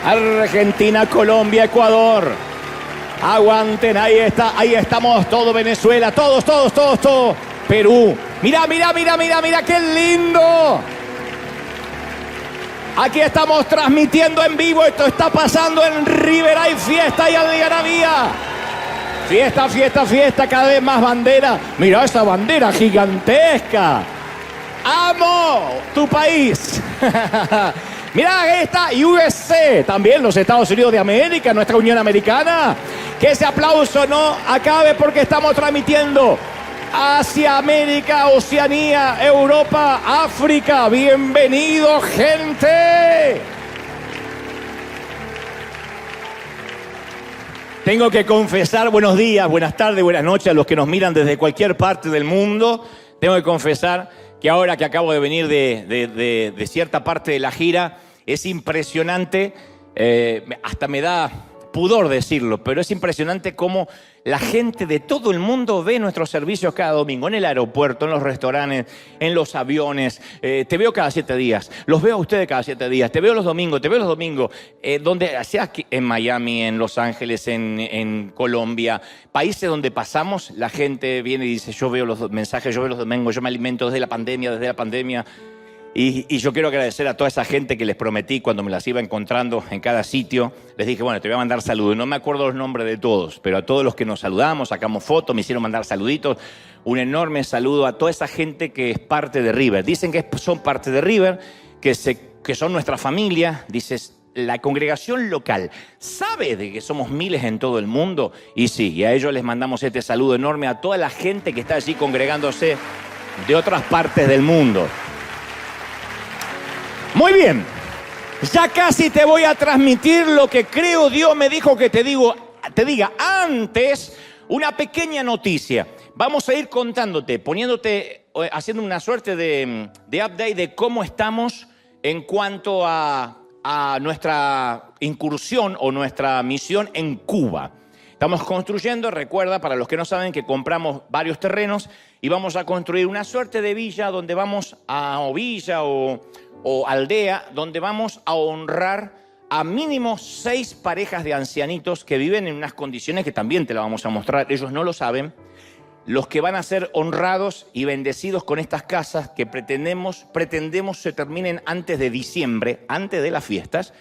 Argentina, Colombia, Ecuador. Aguanten, ahí está, ahí estamos, todo Venezuela, todos. Perú. Mira, qué lindo. Aquí estamos transmitiendo en vivo, esto está pasando en River, hay fiesta y algarabía. Fiesta, cada vez más bandera. Mira esa bandera gigantesca. ¡Amo tu país! Mirá esta USA, también los Estados Unidos de América, nuestra Unión Americana. Que ese aplauso no acabe porque estamos transmitiendo Asia, América, Oceanía, Europa, África. ¡Bienvenido, gente! Tengo que confesar, buenos días, buenas tardes, buenas noches a los que nos miran desde cualquier parte del mundo. Tengo que confesar que ahora que acabo de venir de cierta parte de la gira, es impresionante, hasta me da pudor decirlo, pero es impresionante cómo la gente de todo el mundo ve nuestros servicios cada domingo, en el aeropuerto, en los restaurantes, en los aviones. Te veo cada 7 días, los veo a ustedes cada 7 días, te veo los domingos, donde sea aquí, en Miami, en Los Ángeles, en Colombia, países donde pasamos, la gente viene y dice, yo veo los mensajes, yo veo los domingos, yo me alimento desde la pandemia. Y yo quiero agradecer a toda esa gente que les prometí cuando me las iba encontrando en cada sitio. Les dije, bueno, te voy a mandar saludos. No me acuerdo los nombres de todos, pero a todos los que nos saludamos, sacamos fotos, me hicieron mandar saluditos. Un enorme saludo a toda esa gente que es parte de River. Dicen que son parte de River, que son nuestra familia. Dices, la congregación local sabe de que somos miles en todo el mundo. Y sí, y a ellos les mandamos este saludo enorme a toda la gente que está allí congregándose de otras partes del mundo. Muy bien, ya casi te voy a transmitir lo que creo Dios me dijo que te diga. Antes, una pequeña noticia. Vamos a ir contándote, haciendo una suerte de update de cómo estamos en cuanto a nuestra incursión o nuestra misión en Cuba. Estamos construyendo, recuerda, para los que no saben, que compramos varios terrenos y vamos a construir una suerte de villa donde vamos o villa o aldea, donde vamos a honrar a mínimo 6 parejas de ancianitos que viven en unas condiciones que también te las vamos a mostrar. Ellos no lo saben. Los que van a ser honrados y bendecidos con estas casas que pretendemos se terminen antes de diciembre, antes de las fiestas.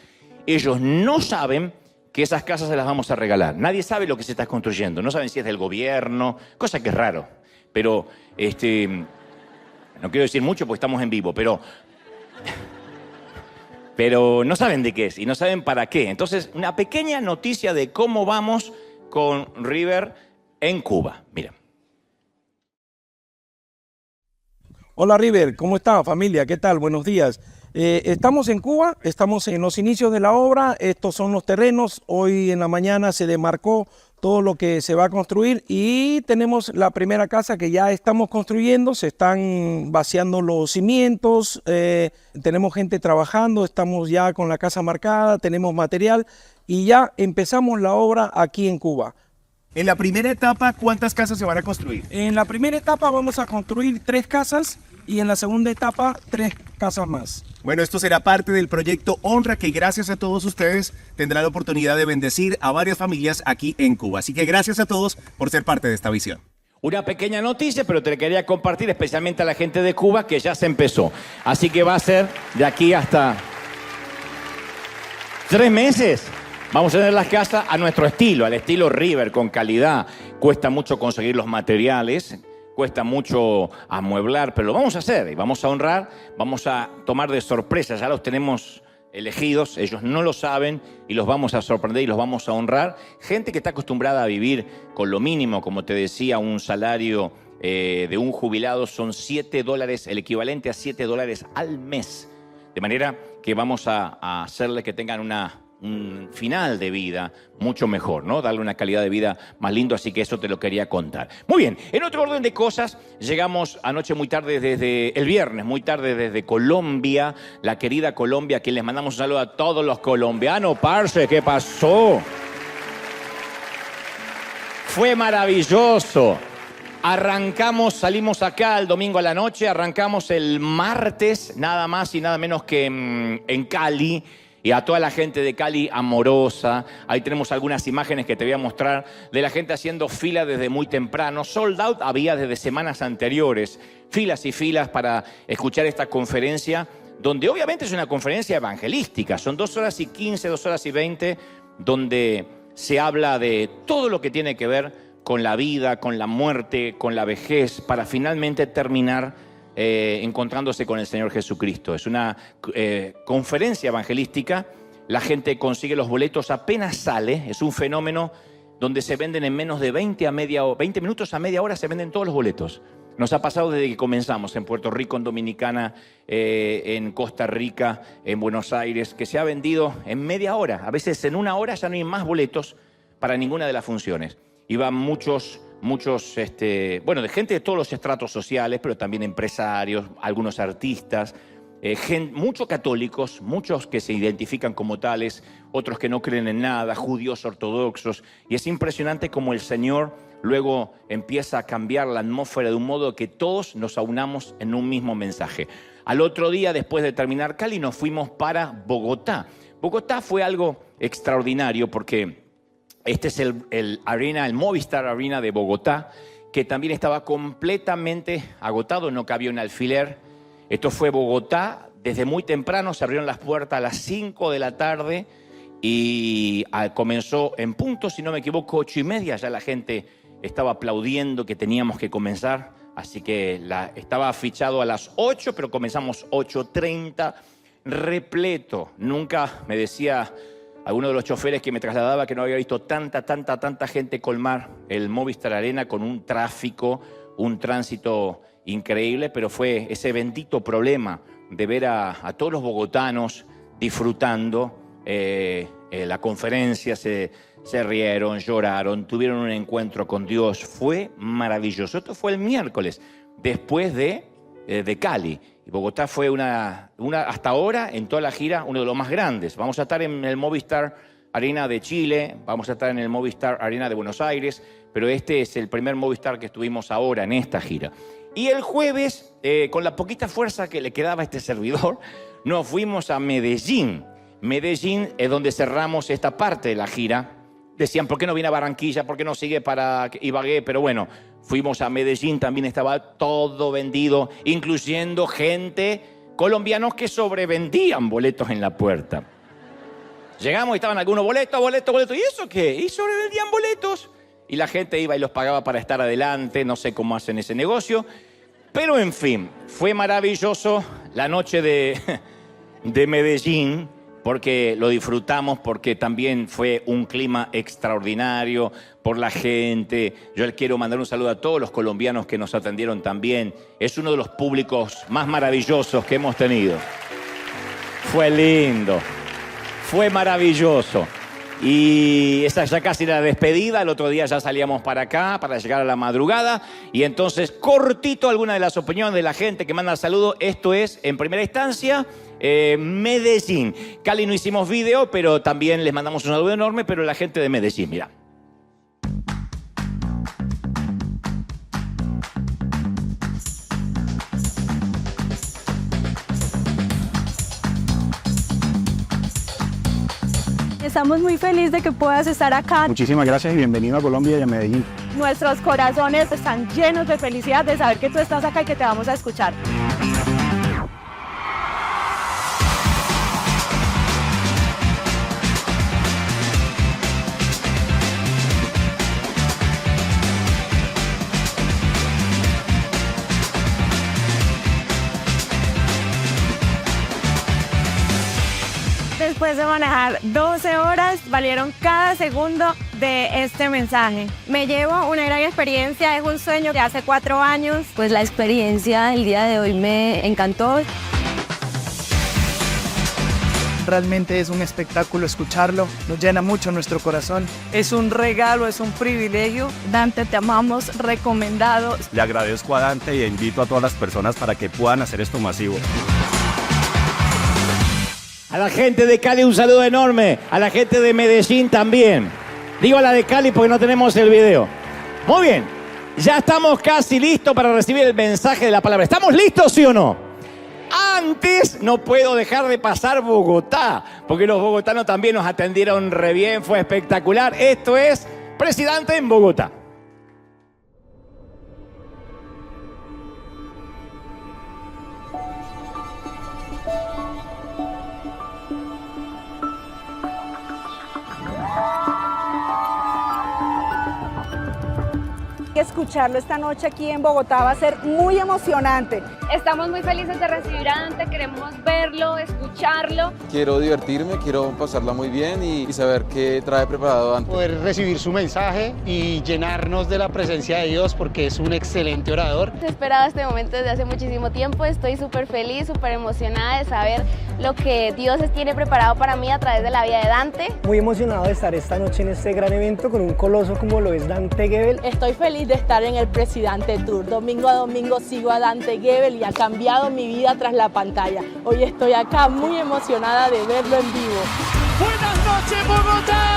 Ellos no saben que esas casas se las vamos a regalar. Nadie sabe lo que se está construyendo. No saben si es del gobierno, cosa que es raro. Pero, no quiero decir mucho porque estamos en vivo, pero no saben de qué es y no saben para qué. Entonces, una pequeña noticia de cómo vamos con River en Cuba. Mira. Hola River, ¿cómo está familia? ¿Qué tal? Buenos días. Estamos en Cuba, estamos en los inicios de la obra. Estos son los terrenos. Hoy en la mañana se demarcó todo lo que se va a construir y tenemos la primera casa que ya estamos construyendo. Se están vaciando los cimientos, tenemos gente trabajando, estamos ya con la casa marcada, tenemos material y ya empezamos la obra aquí en Cuba. En la primera etapa, ¿cuántas casas se van a construir? En la primera etapa vamos a construir 3 casas y en la segunda etapa 3 casas más. Bueno, esto será parte del proyecto Honra, que gracias a todos ustedes tendrá la oportunidad de bendecir a varias familias aquí en Cuba. Así que gracias a todos por ser parte de esta visión. Una pequeña noticia, pero te la quería compartir especialmente a la gente de Cuba, que ya se empezó. Así que va a ser de aquí hasta 3 meses. Vamos a tener las casas a nuestro estilo, al estilo River, con calidad. Cuesta mucho conseguir los materiales, cuesta mucho amueblar, pero lo vamos a hacer y vamos a honrar, vamos a tomar de sorpresa. Ya los tenemos elegidos, ellos no lo saben y los vamos a sorprender y los vamos a honrar. Gente que está acostumbrada a vivir con lo mínimo, como te decía, un salario de un jubilado son $7, el equivalente a $7 al mes. De manera que vamos a hacerles que tengan un final de vida mucho mejor, ¿no? Darle una calidad de vida más lindo, así que eso te lo quería contar. Muy bien, en otro orden de cosas, llegamos anoche muy tarde el viernes, muy tarde desde Colombia, la querida Colombia, a quien les mandamos un saludo a todos los colombianos. Parce, ¿qué pasó? Fue maravilloso. Salimos acá el domingo a la noche, arrancamos el martes, nada más y nada menos que en Cali. y a toda la gente de Cali amorosa. Ahí tenemos algunas imágenes que te voy a mostrar de la gente haciendo fila desde muy temprano. Sold out había desde semanas anteriores, filas y filas para escuchar esta conferencia, donde obviamente es una conferencia evangelística. Son 2 horas y 15, 2 horas y 20, donde se habla de todo lo que tiene que ver con la vida, con la muerte, con la vejez, para finalmente terminar encontrándose con el Señor Jesucristo. Es una conferencia evangelística. La gente consigue los boletos apenas sale. Es un fenómeno donde se venden en menos de 20 minutos a media hora, se venden todos los boletos. Nos ha pasado desde que comenzamos en Puerto Rico, en Dominicana, en Costa Rica, en Buenos Aires, que se ha vendido en media hora. A veces en 1 hora ya no hay más boletos para ninguna de las funciones. Y van muchos, de gente de todos los estratos sociales, pero también empresarios, algunos artistas, muchos católicos, muchos que se identifican como tales, otros que no creen en nada, judíos ortodoxos. Y es impresionante cómo el Señor luego empieza a cambiar la atmósfera de un modo que todos nos aunamos en un mismo mensaje. Al otro día, después de terminar Cali, nos fuimos para Bogotá. Bogotá fue algo extraordinario porque este es el Movistar Arena de Bogotá, que también estaba completamente agotado, no cabía un alfiler. Esto fue Bogotá, desde muy temprano se abrieron las puertas a las 5 de la tarde y comenzó en punto, si no me equivoco, 8:30, ya la gente estaba aplaudiendo que teníamos que comenzar, así que estaba fichado a las 8, pero comenzamos 8:30, repleto. Nunca me decía alguno de los choferes que me trasladaba que no había visto tanta gente colmar el Movistar Arena con un tráfico, un tránsito increíble, pero fue ese bendito problema de ver a todos los bogotanos disfrutando la conferencia, se rieron, lloraron, tuvieron un encuentro con Dios. Fue maravilloso. Esto fue el miércoles, después de Cali. Y Bogotá fue hasta ahora, en toda la gira, uno de los más grandes. Vamos a estar en el Movistar Arena de Chile, vamos a estar en el Movistar Arena de Buenos Aires, pero este es el primer Movistar que estuvimos ahora en esta gira. Y el jueves, con la poquita fuerza que le quedaba a este servidor, nos fuimos a Medellín. Medellín es donde cerramos esta parte de la gira. Decían, ¿por qué no viene a Barranquilla? ¿Por qué no sigue para Ibagué? Pero bueno, fuimos a Medellín, también estaba todo vendido, incluyendo gente, colombianos que sobrevendían boletos en la puerta. Llegamos y estaban algunos boletos. ¿Y eso qué? Y sobrevendían boletos. Y la gente iba y los pagaba para estar adelante. No sé cómo hacen ese negocio. Pero en fin, fue maravilloso la noche de Medellín, porque lo disfrutamos, porque también fue un clima extraordinario por la gente. Yo les quiero mandar un saludo a todos los colombianos que nos atendieron también. Es uno de los públicos más maravillosos que hemos tenido. Fue lindo, fue maravilloso. Y esa ya casi era la despedida. El otro día ya salíamos para acá para llegar a la madrugada. Y entonces, cortito, algunas de las opiniones de la gente que manda saludos. Esto es, en primera instancia, Medellín. Cali no hicimos video, pero también les mandamos un saludo enorme. Pero la gente de Medellín, mira. Estamos muy felices de que puedas estar acá. Muchísimas gracias y bienvenido a Colombia y a Medellín. Nuestros corazones están llenos de felicidad de saber que tú estás acá y que te vamos a escuchar. Después de manejar 12 horas, valieron cada segundo de este mensaje. Me llevo una gran experiencia, es un sueño de hace 4 años. Pues la experiencia el día de hoy me encantó. Realmente es un espectáculo escucharlo, nos llena mucho nuestro corazón. Es un regalo, es un privilegio. Dante, te amamos, recomendado. Le agradezco a Dante y invito a todas las personas para que puedan hacer esto masivo. A la gente de Cali un saludo enorme. A la gente de Medellín también. Digo a la de Cali porque no tenemos el video. Muy bien. Ya estamos casi listos para recibir el mensaje de la palabra. ¿Estamos listos, sí o no? antes no puedo dejar de pasar Bogotá, porque los bogotanos también nos atendieron re bien, fue espectacular. Esto es Presidente en Bogotá. Escucharlo esta noche aquí en Bogotá va a ser muy emocionante. Estamos muy felices de recibir a Dante, queremos verlo, escucharlo. Quiero divertirme, quiero pasarla muy bien y saber qué trae preparado Dante. Poder recibir su mensaje y llenarnos de la presencia de Dios porque es un excelente orador. He esperado este momento desde hace muchísimo tiempo, estoy súper feliz, súper emocionada de saber lo que Dios tiene preparado para mí a través de la vida de Dante. Muy emocionado de estar esta noche en este gran evento con un coloso como lo es Dante Gebel. Estoy feliz de estar en el Presidente Tour. Domingo a domingo sigo a Dante Gebel y ha cambiado mi vida tras la pantalla. Hoy estoy acá muy emocionada de verlo en vivo. ¡Buenas noches, Bogotá!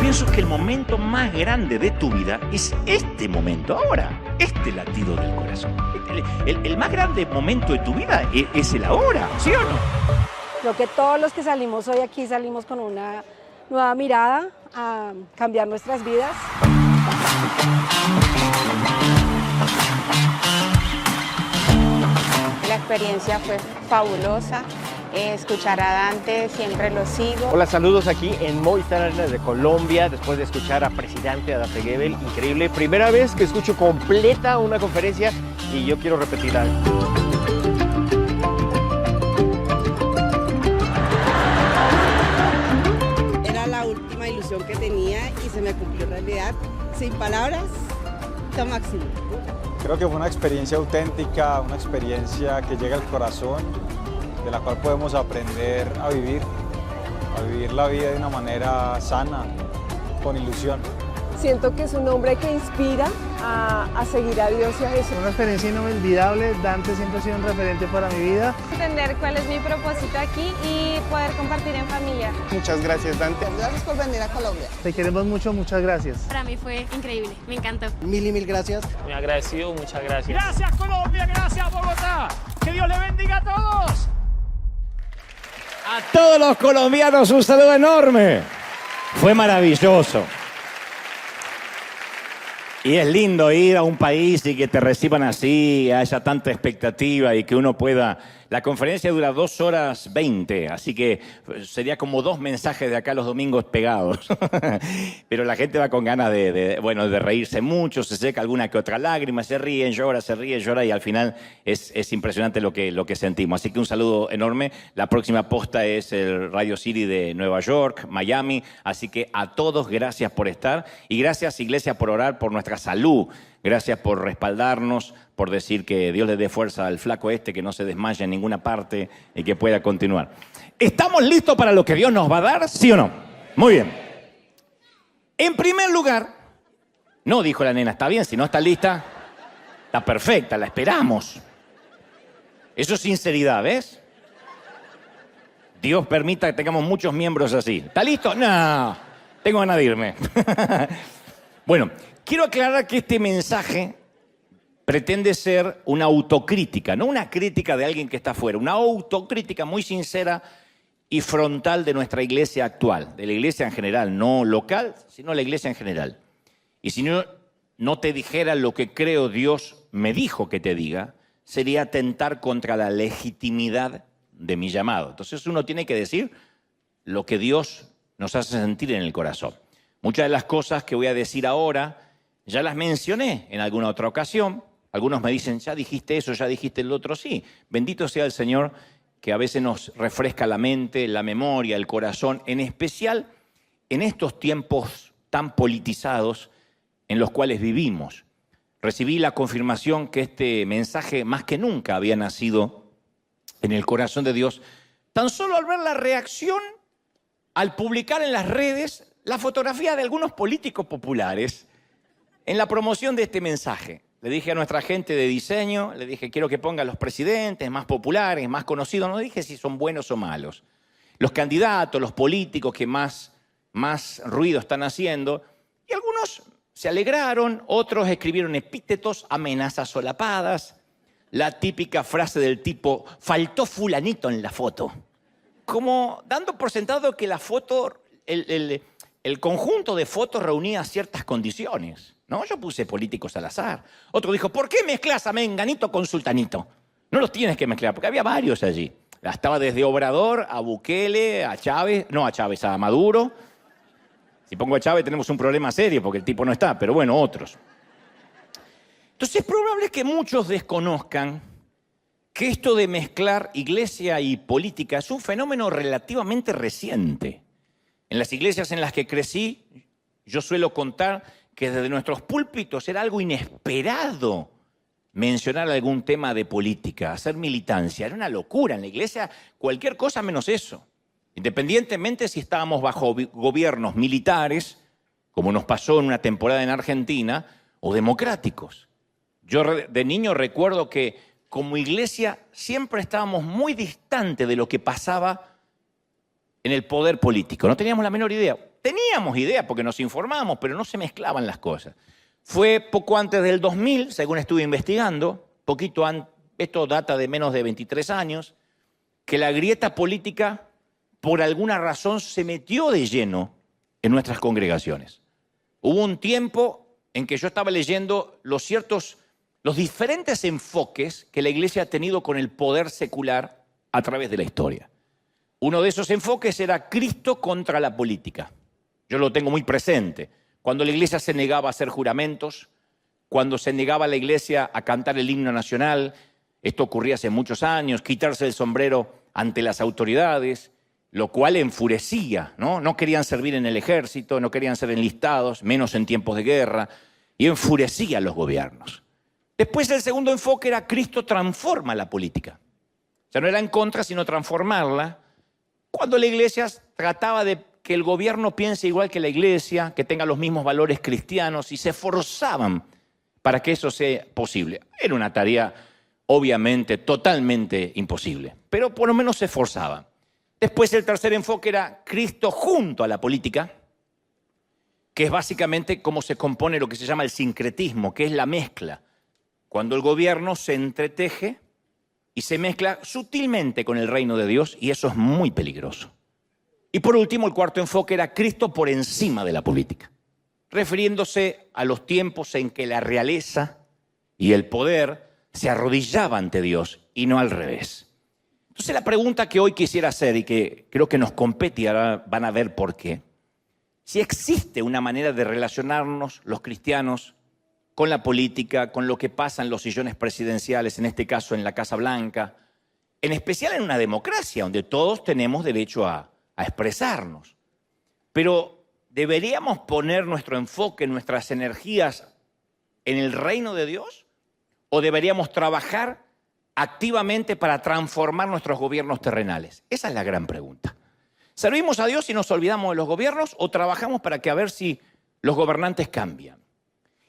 Pienso que el momento más grande de tu vida es este momento, ahora, este latido del corazón. El más grande momento de tu vida es el ahora, ¿sí o no? Creo que todos los que salimos hoy aquí salimos con una nueva mirada a cambiar nuestras vidas. La experiencia fue fabulosa. Escuchar a Dante, siempre lo sigo. Hola, saludos aquí en Movistar Arena de Colombia, después de escuchar a Presidente Dante Gebel, increíble. Primera vez que escucho completa una conferencia y yo quiero repetirla. Era la última ilusión que tenía y se me cumplió en realidad. Sin palabras, lo máximo. Creo que fue una experiencia auténtica, una experiencia que llega al corazón, de la cual podemos aprender a vivir la vida de una manera sana, con ilusión. Siento que es un hombre que inspira a seguir a Dios y a Jesús. Una experiencia inolvidable. Dante siempre ha sido un referente para mi vida. Entender cuál es mi propósito aquí y poder compartir en familia. Muchas gracias, Dante. Gracias por venir a Colombia. Te queremos mucho, muchas gracias. Para mí fue increíble, me encantó. Mil y mil gracias. Muy agradecido, muchas gracias. Gracias, Colombia, gracias, Bogotá. Que Dios le bendiga a todos. A todos los colombianos un saludo enorme. Fue maravilloso. Y es lindo ir a un país y que te reciban así, haya tanta expectativa y que uno pueda... La conferencia dura 2 horas 20, así que sería como 2 mensajes de acá los domingos pegados. Pero la gente va con ganas de reírse mucho, se seca alguna que otra lágrima, se ríe, llora y al final es impresionante lo que sentimos. Así que un saludo enorme. La próxima posta es el Radio City de Nueva York, Miami. Así que a todos gracias por estar y gracias, Iglesia, por orar por nuestra salud. Gracias por respaldarnos, por decir que Dios le dé fuerza al flaco este, que no se desmaye en ninguna parte y que pueda continuar. ¿Estamos listos para lo que Dios nos va a dar? ¿Sí o no? Muy bien. En primer lugar, no, dijo la nena, está bien, si no está lista, está perfecta, la esperamos. Eso es sinceridad, ¿ves? Dios permita que tengamos muchos miembros así. ¿Está listo? No, tengo ganas de irme. Bueno, quiero aclarar que este mensaje pretende ser una autocrítica, no una crítica de alguien que está afuera, una autocrítica muy sincera y frontal de nuestra iglesia actual, de la iglesia en general, no local, sino la iglesia en general. Y si no te dijera lo que creo Dios me dijo que te diga, sería atentar contra la legitimidad de mi llamado. Entonces uno tiene que decir lo que Dios nos hace sentir en el corazón. Muchas de las cosas que voy a decir ahora ya las mencioné en alguna otra ocasión. Algunos me dicen, ya dijiste eso, ya dijiste el otro. Sí, bendito sea el Señor que a veces nos refresca la mente, la memoria, el corazón, en especial en estos tiempos tan politizados en los cuales vivimos. Recibí la confirmación que este mensaje más que nunca había nacido en el corazón de Dios, tan solo al ver la reacción al publicar en las redes la fotografía de algunos políticos populares en la promoción de este mensaje. Le dije a nuestra gente de diseño, le dije, quiero que pongan los presidentes más populares, más conocidos. No dije si son buenos o malos. los candidatos, los políticos que más ruido están haciendo. Y algunos se alegraron, otros escribieron epítetos, amenazas solapadas, la típica frase del tipo, faltó fulanito en la foto. Como dando por sentado que la foto, el conjunto de fotos reunía ciertas condiciones. No, yo puse políticos al azar. Otro dijo, ¿por qué mezclas a Menganito con Sultanito? No los tienes que mezclar, porque había varios allí. Estaba desde Obrador a Bukele, a Chávez, no a Chávez, a Maduro. Si pongo a Chávez tenemos un problema serio, porque el tipo no está, pero bueno, otros. Entonces es probable que muchos desconozcan que esto de mezclar iglesia y política es un fenómeno relativamente reciente. En las iglesias en las que crecí, yo suelo contar que desde nuestros púlpitos era algo inesperado mencionar algún tema de política, hacer militancia. Era una locura en la iglesia, cualquier cosa menos eso. Independientemente si estábamos bajo gobiernos militares, como nos pasó en una temporada en Argentina, o democráticos. Yo de niño recuerdo que como iglesia siempre estábamos muy distantes de lo que pasaba en el poder político. No teníamos la menor idea. Teníamos idea porque nos informábamos, pero no se mezclaban las cosas. Fue poco antes del 2000, según estuve investigando, poquito antes, esto data de menos de 23 años, que la grieta política, por alguna razón, se metió de lleno en nuestras congregaciones. Hubo un tiempo en que yo estaba leyendo los diferentes enfoques que la iglesia ha tenido con el poder secular a través de la historia. Uno de esos enfoques era Cristo contra la política. Yo lo tengo muy presente. Cuando la iglesia se negaba a hacer juramentos, cuando se negaba la iglesia a cantar el himno nacional, esto ocurría hace muchos años, quitarse el sombrero ante las autoridades, lo cual enfurecía, ¿no? No querían servir en el ejército, no querían ser enlistados, menos en tiempos de guerra, y enfurecía a los gobiernos. Después el segundo enfoque era Cristo transforma la política. O sea, no era en contra, sino transformarla. Cuando la iglesia trataba de que el gobierno piense igual que la iglesia, que tenga los mismos valores cristianos, y se esforzaban para que eso sea posible. Era una tarea, obviamente, totalmente imposible, pero por lo menos se esforzaban. Después el tercer enfoque era Cristo junto a la política, que es básicamente cómo se compone lo que se llama el sincretismo, que es la mezcla. Cuando el gobierno se entreteje y se mezcla sutilmente con el reino de Dios, y eso es muy peligroso. Y por último, el cuarto enfoque era Cristo por encima de la política, refiriéndose a los tiempos en que la realeza y el poder se arrodillaban ante Dios y no al revés. Entonces la pregunta que hoy quisiera hacer y que creo que nos compete y ahora van a ver por qué, si existe una manera de relacionarnos los cristianos con la política, con lo que pasa en los sillones presidenciales, en este caso en la Casa Blanca, en especial en una democracia donde todos tenemos derecho a expresarnos. Pero ¿deberíamos poner nuestro enfoque, nuestras energías en el reino de Dios? ¿O deberíamos trabajar activamente para transformar nuestros gobiernos terrenales? Esa es la gran pregunta. ¿Servimos a Dios y nos olvidamos de los gobiernos o trabajamos para que a ver si los gobernantes cambian?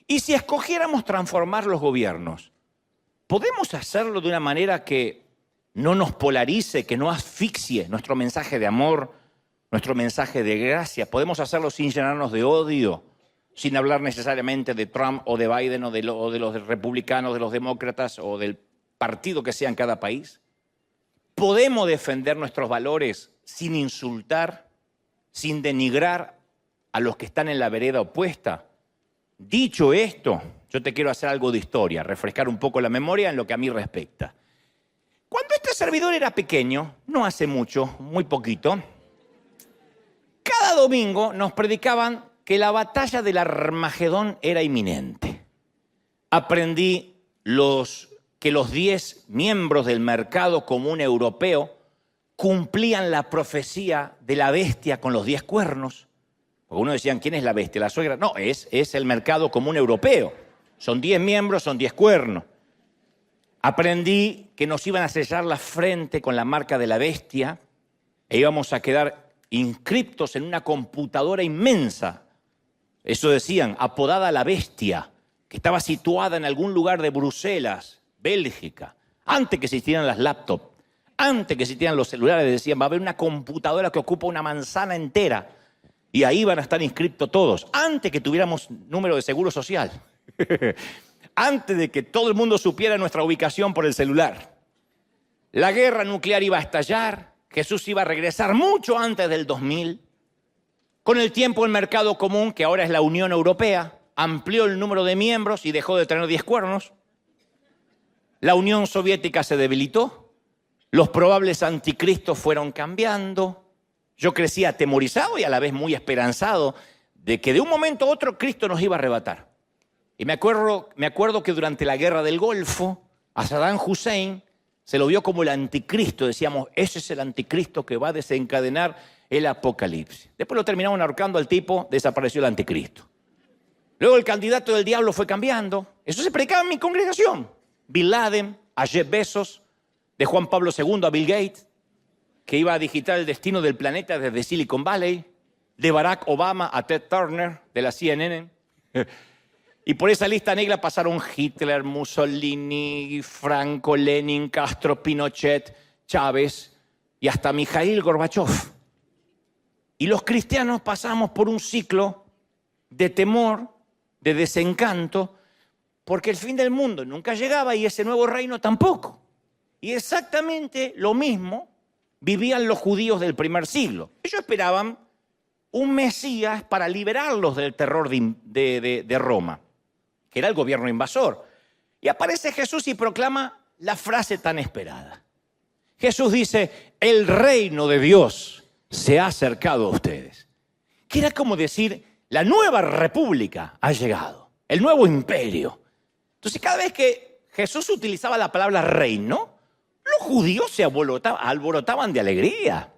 Y si escogiéramos transformar los gobiernos, ¿podemos hacerlo de una manera que no nos polarice, que no asfixie nuestro mensaje de amor, nuestro mensaje de gracia? ¿Podemos hacerlo sin llenarnos de odio, sin hablar necesariamente de Trump o de Biden o de los republicanos, de los demócratas o del partido que sea en cada país? ¿Podemos defender nuestros valores sin insultar, sin denigrar a los que están en la vereda opuesta? Dicho esto, yo te quiero hacer algo de historia, refrescar un poco la memoria en lo que a mí respecta. Cuando este servidor era pequeño, no hace mucho, muy poquito, cada domingo nos predicaban que la batalla del Armagedón era inminente. Aprendí que los 10 miembros del mercado común europeo cumplían la profecía de la bestia con los 10 cuernos. Porque uno decían, ¿quién es la bestia? ¿La suegra? No, es el mercado común europeo. Son 10 miembros, son 10 cuernos. Aprendí que nos iban a sellar la frente con la marca de la bestia e íbamos a quedar inscriptos en una computadora inmensa. Eso decían, apodada la bestia, que estaba situada en algún lugar de Bruselas, Bélgica, antes que existieran las laptops, Antes que existieran los celulares decían, va a haber una computadora que ocupa una manzana entera y ahí van a estar inscritos todos. Antes que tuviéramos número de seguro social. Antes de que todo el mundo supiera nuestra ubicación por el celular. La guerra nuclear iba a estallar. Jesús iba a regresar mucho antes del 2000. Con el tiempo el mercado común, que ahora es la Unión Europea, amplió el número de miembros y dejó de tener 10 cuernos. La Unión Soviética se debilitó. Los probables anticristos fueron cambiando. Yo crecí atemorizado y a la vez muy esperanzado de que de un momento a otro Cristo nos iba a arrebatar. Y me acuerdo que durante la guerra del Golfo, a Saddam Hussein se lo vio como el anticristo. Decíamos, ese es el anticristo que va a desencadenar el apocalipsis. Después lo terminaron ahorcando al tipo, desapareció el anticristo. Luego el candidato del diablo fue cambiando. Eso se predicaba en mi congregación. Bin Laden, a Jeff Bezos, de Juan Pablo II a Bill Gates, que iba a digitar el destino del planeta desde Silicon Valley, de Barack Obama a Ted Turner, de la CNN. Y por esa lista negra pasaron Hitler, Mussolini, Franco, Lenin, Castro, Pinochet, Chávez y hasta Mikhail Gorbachev. Y los cristianos pasamos por un ciclo de temor, de desencanto, porque el fin del mundo nunca llegaba y ese nuevo reino tampoco. Y exactamente lo mismo vivían los judíos del primer siglo. Ellos esperaban un Mesías para liberarlos del terror de Roma, que era el gobierno invasor. Y aparece Jesús y proclama la frase tan esperada. Jesús dice, el reino de Dios se ha acercado a ustedes. Que era como decir, la nueva república ha llegado, el nuevo imperio. Entonces cada vez que Jesús utilizaba la palabra reino, los judíos se alborotaban de alegría.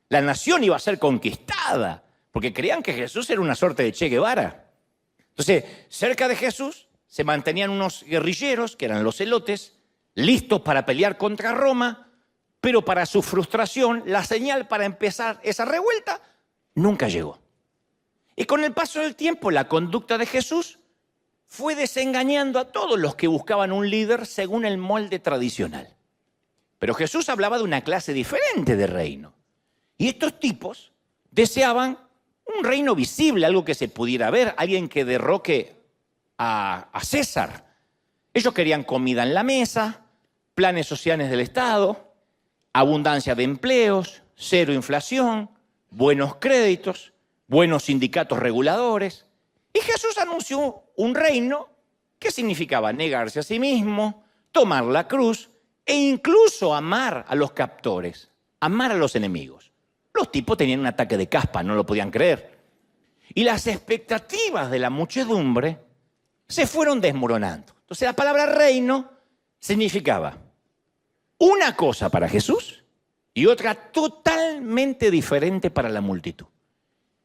La nación iba a ser conquistada, porque creían que Jesús era una suerte de Che Guevara. Entonces, cerca de Jesús se mantenían unos guerrilleros, que eran los celotes, listos para pelear contra Roma, pero para su frustración, la señal para empezar esa revuelta nunca llegó. Y con el paso del tiempo, la conducta de Jesús fue desengañando a todos los que buscaban un líder según el molde tradicional. Pero Jesús hablaba de una clase diferente de reino. Y estos tipos deseaban un reino visible, algo que se pudiera ver, alguien que derroque a César. Ellos querían comida en la mesa, planes sociales del Estado, abundancia de empleos, cero inflación, buenos créditos, buenos sindicatos reguladores. Y Jesús anunció un reino que significaba negarse a sí mismo, tomar la cruz e incluso amar a los captores, amar a los enemigos. Los tipos tenían un ataque de caspa, no lo podían creer. Y las expectativas de la muchedumbre se fueron desmoronando. Entonces la palabra reino significaba una cosa para Jesús y otra totalmente diferente para la multitud.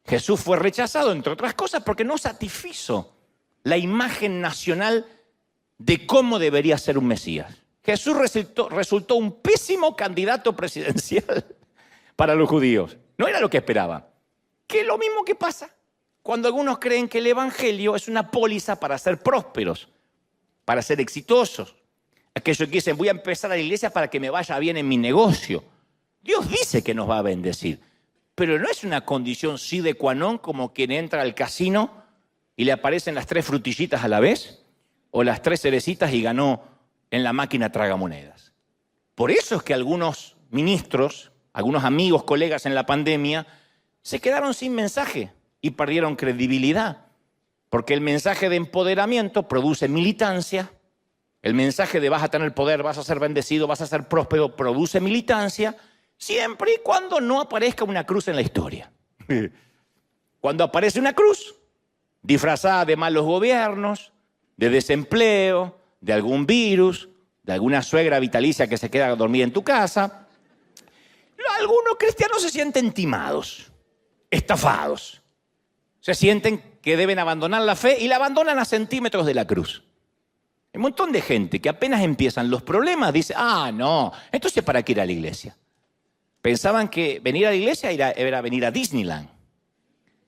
Jesús fue rechazado, entre otras cosas, porque no satisfizo la imagen nacional de cómo debería ser un Mesías. Jesús resultó un pésimo candidato presidencial para los judíos. No era lo que esperaban. Que es lo mismo que pasa cuando algunos creen que el evangelio es una póliza para ser prósperos, para ser exitosos. Aquellos que dicen, voy a empezar a la iglesia para que me vaya bien en mi negocio. Dios dice que nos va a bendecir, pero no es una condición sine qua non como quien entra al casino y le aparecen las 3 frutillitas a la vez o las 3 cerecitas y ganó en la máquina tragamonedas. Por eso es que algunos ministros, algunos amigos, colegas en la pandemia, se quedaron sin mensaje y perdieron credibilidad, porque el mensaje de empoderamiento produce militancia, el mensaje de vas a tener poder, vas a ser bendecido, vas a ser próspero, produce militancia, siempre y cuando no aparezca una cruz en la historia. Cuando aparece una cruz, disfrazada de malos gobiernos, de desempleo, de algún virus, de alguna suegra vitalicia que se queda dormida en tu casa, algunos cristianos se sienten timados, estafados. Se sienten que deben abandonar la fe y la abandonan a centímetros de la cruz. Hay un montón de gente que apenas empiezan los problemas dice, no, entonces ¿para qué ir a la iglesia? Pensaban que venir a la iglesia era venir a Disneyland.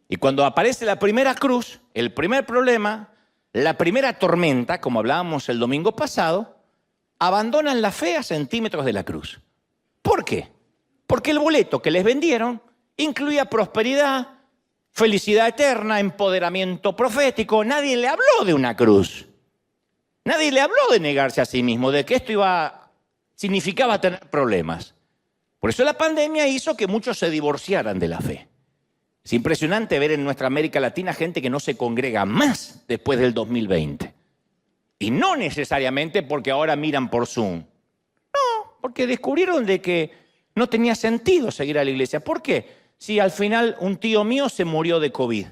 Y cuando aparece la primera cruz, el primer problema, la primera tormenta, como hablábamos el domingo pasado, abandonan la fe a centímetros de la cruz. ¿Por qué? Porque el boleto que les vendieron incluía prosperidad, felicidad eterna, empoderamiento profético. Nadie le habló de una cruz. Nadie le habló de negarse a sí mismo, de que esto significaba tener problemas. Por eso la pandemia hizo que muchos se divorciaran de la fe. Es impresionante ver en nuestra América Latina gente que no se congrega más después del 2020. Y no necesariamente porque ahora miran por Zoom. No, porque descubrieron de que no tenía sentido seguir a la iglesia. ¿Por qué? Si al final un tío mío se murió de COVID.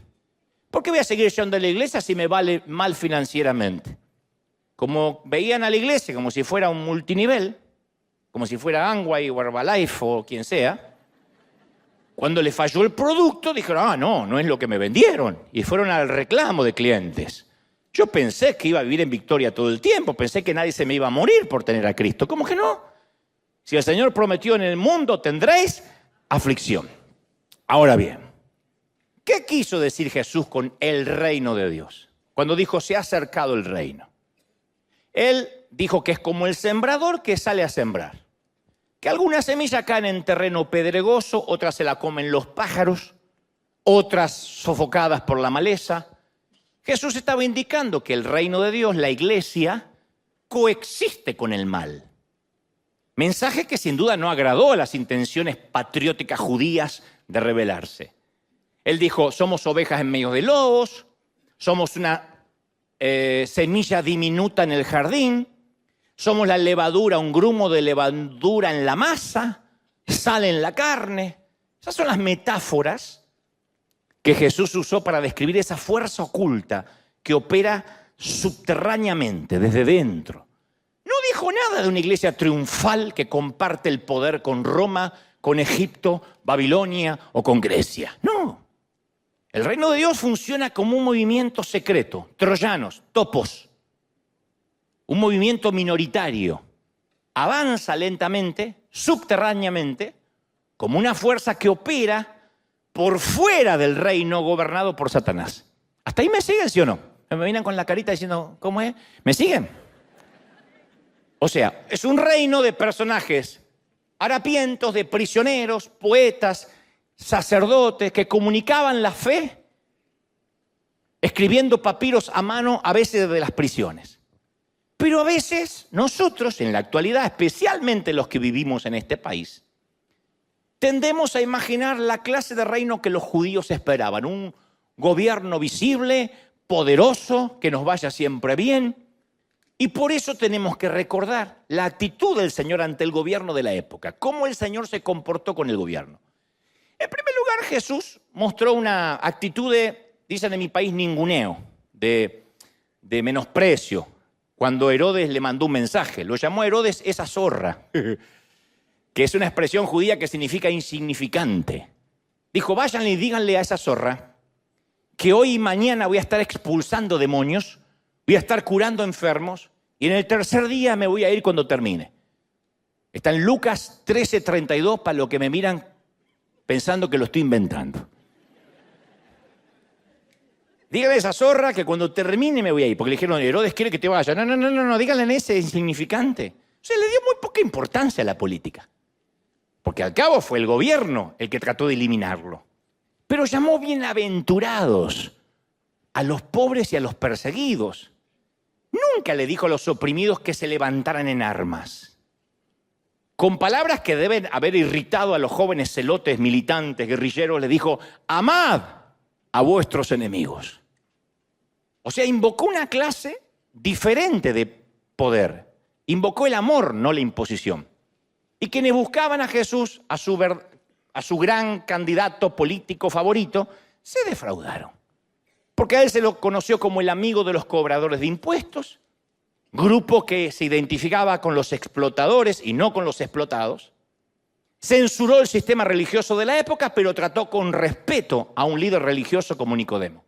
¿Por qué voy a seguir yendo a la iglesia si me vale mal financieramente? Como veían a la iglesia como si fuera un multinivel, como si fuera Amway o Herbalife o quien sea, cuando le falló el producto dijeron, no es lo que me vendieron. Y fueron al reclamo de clientes. Yo pensé que iba a vivir en victoria todo el tiempo, pensé que nadie se me iba a morir por tener a Cristo. ¿Cómo que no? Si el Señor prometió en el mundo tendréis aflicción. Ahora bien, ¿qué quiso decir Jesús con el reino de Dios? Cuando dijo, se ha acercado el reino. Él dijo que es como el sembrador que sale a sembrar. Que algunas semillas caen en terreno pedregoso, otras se la comen los pájaros, otras sofocadas por la maleza. Jesús estaba indicando que el reino de Dios, la iglesia, coexiste con el mal. Mensaje que sin duda no agradó a las intenciones patrióticas judías de rebelarse. Él dijo, somos ovejas en medio de lobos, somos una semilla diminuta en el jardín, somos la levadura, un grumo de levadura en la masa, sal en la carne. Esas son las metáforas que Jesús usó para describir esa fuerza oculta que opera subterráneamente, desde dentro. No dijo nada de una iglesia triunfal que comparte el poder con Roma, con Egipto, Babilonia o con Grecia. No. El reino de Dios funciona como un movimiento secreto, troyanos, topos. Un movimiento minoritario. Avanza lentamente, subterráneamente, como una fuerza que opera por fuera del reino gobernado por Satanás. ¿Hasta ahí me siguen, sí o no? Me miran con la carita diciendo, ¿cómo es? ¿Me siguen? O sea, es un reino de personajes harapientos, de prisioneros, poetas, sacerdotes que comunicaban la fe escribiendo papiros a mano, a veces desde las prisiones. Pero a veces nosotros, en la actualidad, especialmente los que vivimos en este país, tendemos a imaginar la clase de reino que los judíos esperaban. Un gobierno visible, poderoso, que nos vaya siempre bien. Y por eso tenemos que recordar la actitud del Señor ante el gobierno de la época. Cómo el Señor se comportó con el gobierno. En primer lugar, Jesús mostró una actitud de, dicen en mi país, ninguneo, de menosprecio. Cuando Herodes le mandó un mensaje, lo llamó Herodes esa zorra, que es una expresión judía que significa insignificante. Dijo, vayan y díganle a esa zorra que hoy y mañana voy a estar expulsando demonios, voy a estar curando enfermos y en el tercer día me voy a ir cuando termine. Está en Lucas 13:32 para los que me miran pensando que lo estoy inventando. Dígale a esa zorra que cuando termine me voy a ir. Porque le dijeron, Herodes quiere que te vaya. No, díganle en ese insignificante. O sea, le dio muy poca importancia a la política. Porque al cabo fue el gobierno el que trató de eliminarlo. Pero llamó bienaventurados a los pobres y a los perseguidos. Nunca le dijo a los oprimidos que se levantaran en armas. Con palabras que deben haber irritado a los jóvenes celotes, militantes, guerrilleros, le dijo, amad a vuestros enemigos. O sea, invocó una clase diferente de poder. Invocó el amor, no la imposición. Y quienes buscaban a Jesús, a su gran candidato político favorito, se defraudaron. Porque a él se lo conoció como el amigo de los cobradores de impuestos, grupo que se identificaba con los explotadores y no con los explotados. Censuró el sistema religioso de la época, pero trató con respeto a un líder religioso como Nicodemo.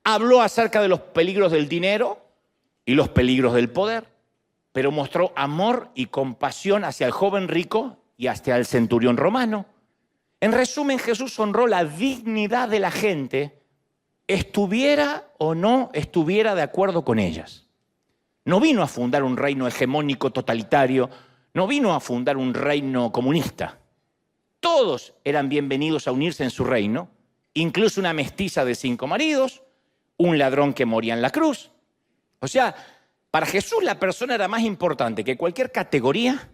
Habló acerca de los peligros del dinero y los peligros del poder, pero mostró amor y compasión hacia el joven rico y hacia el centurión romano. En resumen, Jesús honró la dignidad de la gente, estuviera o no estuviera de acuerdo con ellas. No vino a fundar un reino hegemónico totalitario, no vino a fundar un reino comunista. Todos eran bienvenidos a unirse en su reino, incluso una mestiza de 5 maridos, un ladrón que moría en la cruz. O sea, para Jesús la persona era más importante que cualquier categoría,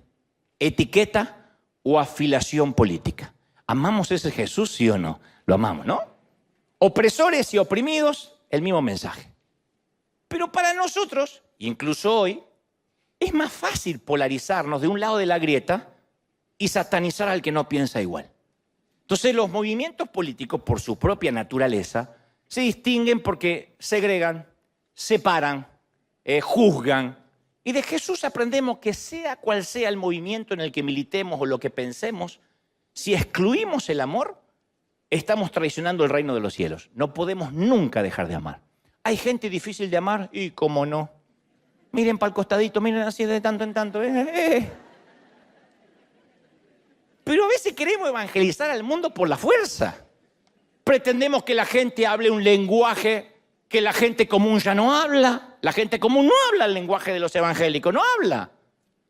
etiqueta o afiliación política. ¿Amamos ese Jesús, sí o no? Lo amamos, ¿no? Opresores y oprimidos, el mismo mensaje. Pero para nosotros, incluso hoy, es más fácil polarizarnos de un lado de la grieta y satanizar al que no piensa igual. Entonces los movimientos políticos, por su propia naturaleza, se distinguen porque segregan, separan, juzgan. Y de Jesús aprendemos que sea cual sea el movimiento en el que militemos o lo que pensemos, si excluimos el amor, estamos traicionando el reino de los cielos. No podemos nunca dejar de amar. Hay gente difícil de amar y cómo no. Miren para el costadito, miren así de tanto en tanto. Pero a veces queremos evangelizar al mundo por la fuerza. Pretendemos que la gente hable un lenguaje que la gente común ya no habla. La gente común no habla el lenguaje de los evangélicos, no habla.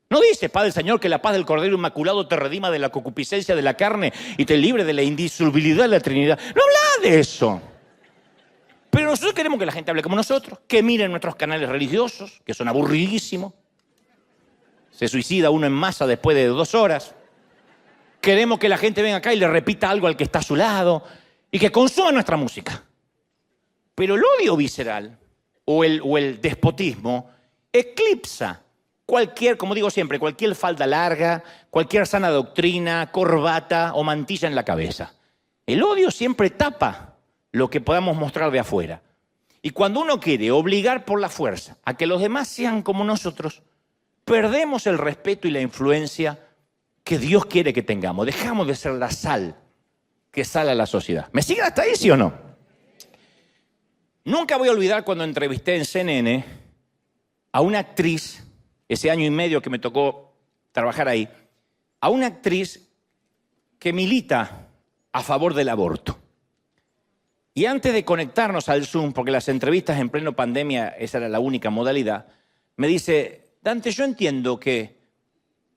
No dice, Padre Señor, que la paz del Cordero Inmaculado te redima de la concupiscencia de la carne y te libre de la indisolubilidad de la Trinidad. No habla de eso. Pero nosotros queremos que la gente hable como nosotros, que miren nuestros canales religiosos, que son aburridísimos. Se suicida uno en masa después de 2 horas. Queremos que la gente venga acá y le repita algo al que está a su lado y que consuma nuestra música. Pero el odio visceral o el despotismo eclipsa cualquier, como digo siempre, cualquier falda larga, cualquier sana doctrina, corbata o mantilla en la cabeza. El odio siempre tapa lo que podamos mostrar de afuera. Y cuando uno quiere obligar por la fuerza a que los demás sean como nosotros, perdemos el respeto y la influencia que Dios quiere que tengamos. Dejamos de ser la sal que sale a la sociedad. ¿Me siguen hasta ahí, sí o no? Nunca voy a olvidar cuando entrevisté en CNN a una actriz, ese año y medio que me tocó trabajar ahí, a una actriz que milita a favor del aborto. Y antes de conectarnos al Zoom, porque las entrevistas en pleno pandemia, esa era la única modalidad, me dice, Dante, yo entiendo que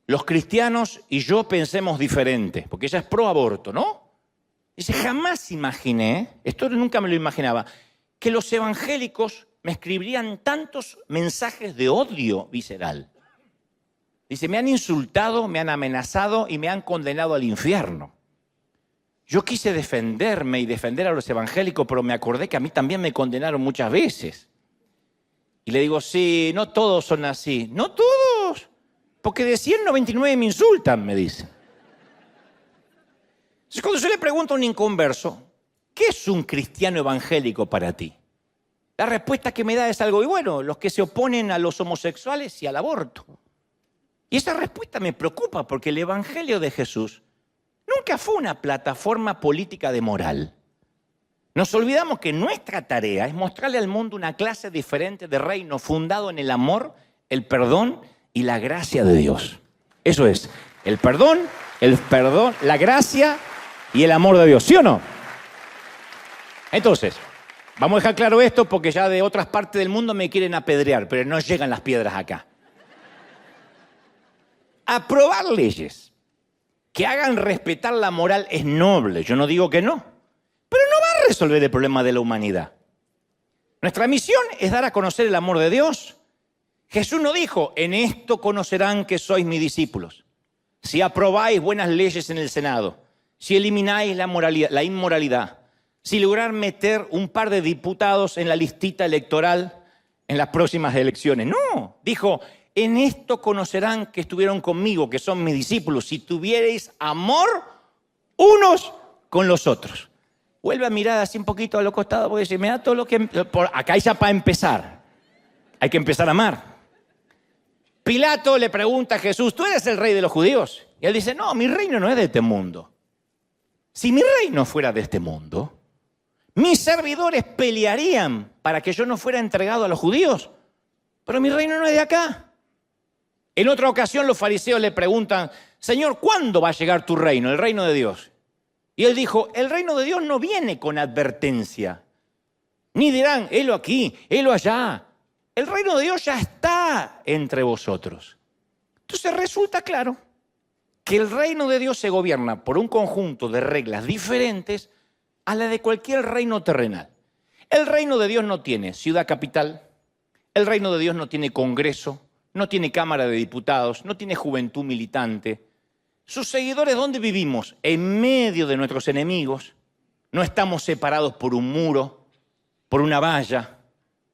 los cristianos y yo pensemos diferente, porque ella es pro aborto, ¿no? Dice, jamás imaginé, esto nunca me lo imaginaba, que los evangélicos me escribirían tantos mensajes de odio visceral. Dice, me han insultado, me han amenazado y me han condenado al infierno. Yo quise defenderme y defender a los evangélicos, pero me acordé que a mí también me condenaron muchas veces. Y le digo, sí, no todos son así. No todos, porque de 199 me insultan, me dice. Entonces, cuando yo le pregunto a un inconverso, ¿qué es un cristiano evangélico para ti? La respuesta que me da es algo, y bueno, los que se oponen a los homosexuales y al aborto. Y esa respuesta me preocupa porque el evangelio de Jesús nunca fue una plataforma política de moral. Nos olvidamos que nuestra tarea es mostrarle al mundo una clase diferente de reino fundado en el amor, el perdón y la gracia de Dios. Eso es, el perdón, la gracia y el amor de Dios, ¿sí o no? Entonces, vamos a dejar claro esto porque ya de otras partes del mundo me quieren apedrear, pero no llegan las piedras acá. Aprobar leyes que hagan respetar la moral es noble, yo no digo que no, pero no va a resolver el problema de la humanidad. Nuestra misión es dar a conocer el amor de Dios. Jesús no dijo, en esto conocerán que sois mis discípulos, si aprobáis buenas leyes en el Senado, si elimináis la inmoralidad, si lograr meter un par de diputados en la listita electoral en las próximas elecciones. No, dijo, en esto conocerán que estuvieron conmigo, que son mis discípulos, si tuvierais amor unos con los otros. Vuelve a mirar así un poquito a los costados, porque dice, me da todo lo que... Acá ya para empezar, hay que empezar a amar. Pilato le pregunta a Jesús, ¿tú eres el rey de los judíos? Y él dice, no, mi reino no es de este mundo. Si mi reino fuera de este mundo, mis servidores pelearían para que yo no fuera entregado a los judíos, pero mi reino no es de acá. En otra ocasión los fariseos le preguntan, Señor, ¿cuándo va a llegar tu reino, el reino de Dios? Y él dijo, el reino de Dios no viene con advertencia, ni dirán, helo aquí, helo allá. El reino de Dios ya está entre vosotros. Entonces resulta claro que el reino de Dios se gobierna por un conjunto de reglas diferentes a la de cualquier reino terrenal. El reino de Dios no tiene ciudad capital, el reino de Dios no tiene congreso, no tiene cámara de diputados, no tiene juventud militante. Sus seguidores, ¿dónde vivimos? En medio de nuestros enemigos. No estamos separados por un muro, por una valla.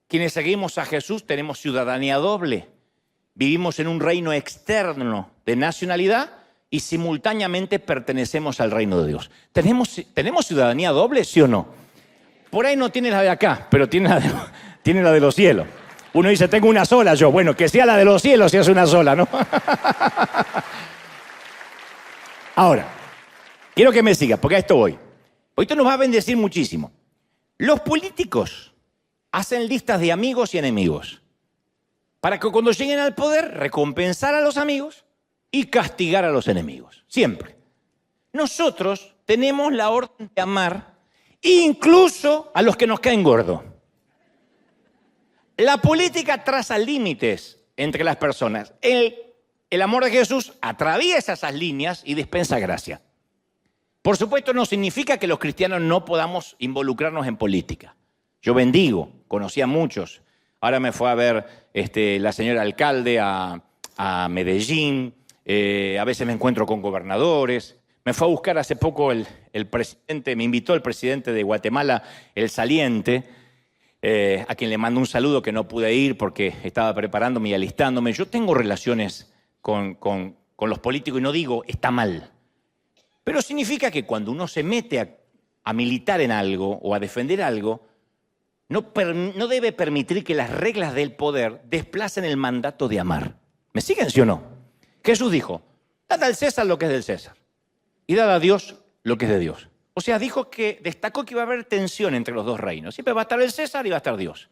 Quienes seguimos a Jesús tenemos ciudadanía doble. Vivimos en un reino externo de nacionalidad y simultáneamente pertenecemos al reino de Dios. ¿Tenemos ciudadanía doble, sí o no? Por ahí no tiene la de acá, pero tiene la de los cielos. Uno dice, tengo una sola yo. Bueno, que sea la de los cielos si es una sola, ¿no? Ahora, quiero que me sigas, porque a esto voy. Hoy esto nos va a bendecir muchísimo. Los políticos hacen listas de amigos y enemigos para que cuando lleguen al poder recompensar a los amigos y castigar a los enemigos. Siempre. Nosotros tenemos la orden de amar incluso a los que nos caen gordos. La política traza límites entre las personas. El amor de Jesús atraviesa esas líneas y dispensa gracia. Por supuesto, no significa que los cristianos no podamos involucrarnos en política. Yo bendigo, conocí a muchos. Ahora me fue a ver la señora alcalde a Medellín. A veces me encuentro con gobernadores. Me fue a buscar hace poco el presidente, me invitó el presidente de Guatemala, el saliente, a quien le mando un saludo que no pude ir porque estaba preparándome y alistándome. Yo tengo relaciones con los políticos y no digo está mal. Pero significa que cuando uno se mete a militar en algo o a defender algo, no debe permitir que las reglas del poder desplacen el mandato de amar. ¿Me siguen, sí o no? Jesús dijo, dad al César lo que es del César y dad a Dios lo que es de Dios. O sea, destacó que iba a haber tensión entre los dos reinos. Siempre va a estar el César y va a estar Dios.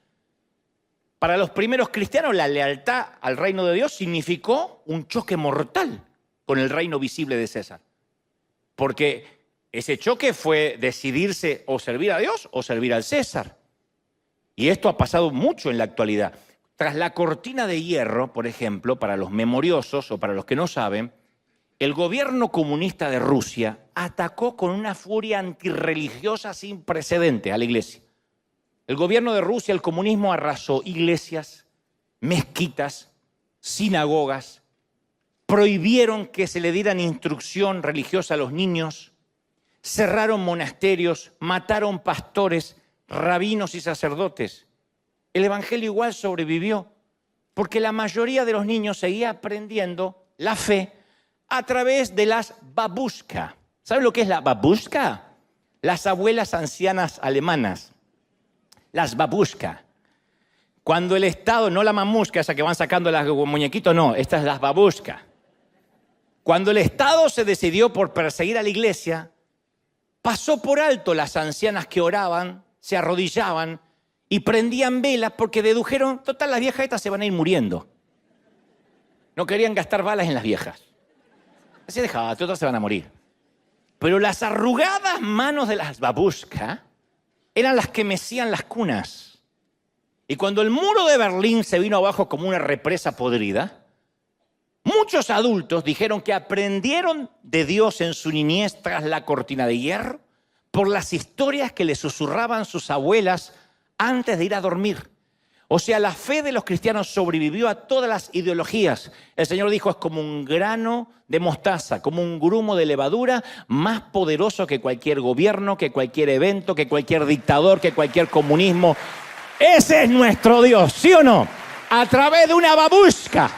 Para los primeros cristianos, la lealtad al reino de Dios significó un choque mortal con el reino visible de César. Porque ese choque fue decidirse o servir a Dios o servir al César. Y esto ha pasado mucho en la actualidad. Tras la cortina de hierro, por ejemplo, para los memoriosos o para los que no saben, el gobierno comunista de Rusia atacó con una furia antirreligiosa sin precedentes a la iglesia. El gobierno de Rusia, el comunismo, arrasó iglesias, mezquitas, sinagogas, prohibieron que se le dieran instrucción religiosa a los niños, cerraron monasterios, mataron pastores, rabinos y sacerdotes. El evangelio igual sobrevivió, porque la mayoría de los niños seguía aprendiendo la fe a través de las babushka. ¿Saben lo que es la babushka? Las abuelas ancianas alemanas. Las babushka. Cuando el Estado, no la mamushka, esa que van sacando los muñequitos, no, esta es las babushka. Cuando el Estado se decidió por perseguir a la iglesia, pasó por alto las ancianas que oraban, se arrodillaban y prendían velas porque dedujeron, total, las viejas estas se van a ir muriendo. No querían gastar balas en las viejas. Así dejaba, todas se van a morir. Pero las arrugadas manos de las babushka eran las que mecían las cunas. Y cuando el muro de Berlín se vino abajo como una represa podrida, muchos adultos dijeron que aprendieron de Dios en su niñez tras la cortina de hierro por las historias que le susurraban sus abuelas antes de ir a dormir. O sea, la fe de los cristianos sobrevivió a todas las ideologías. El Señor dijo, es como un grano de mostaza, como un grumo de levadura, más poderoso que cualquier gobierno, que cualquier evento, que cualquier dictador, que cualquier comunismo. Ese es nuestro Dios, ¿sí o no? A través de una babushka.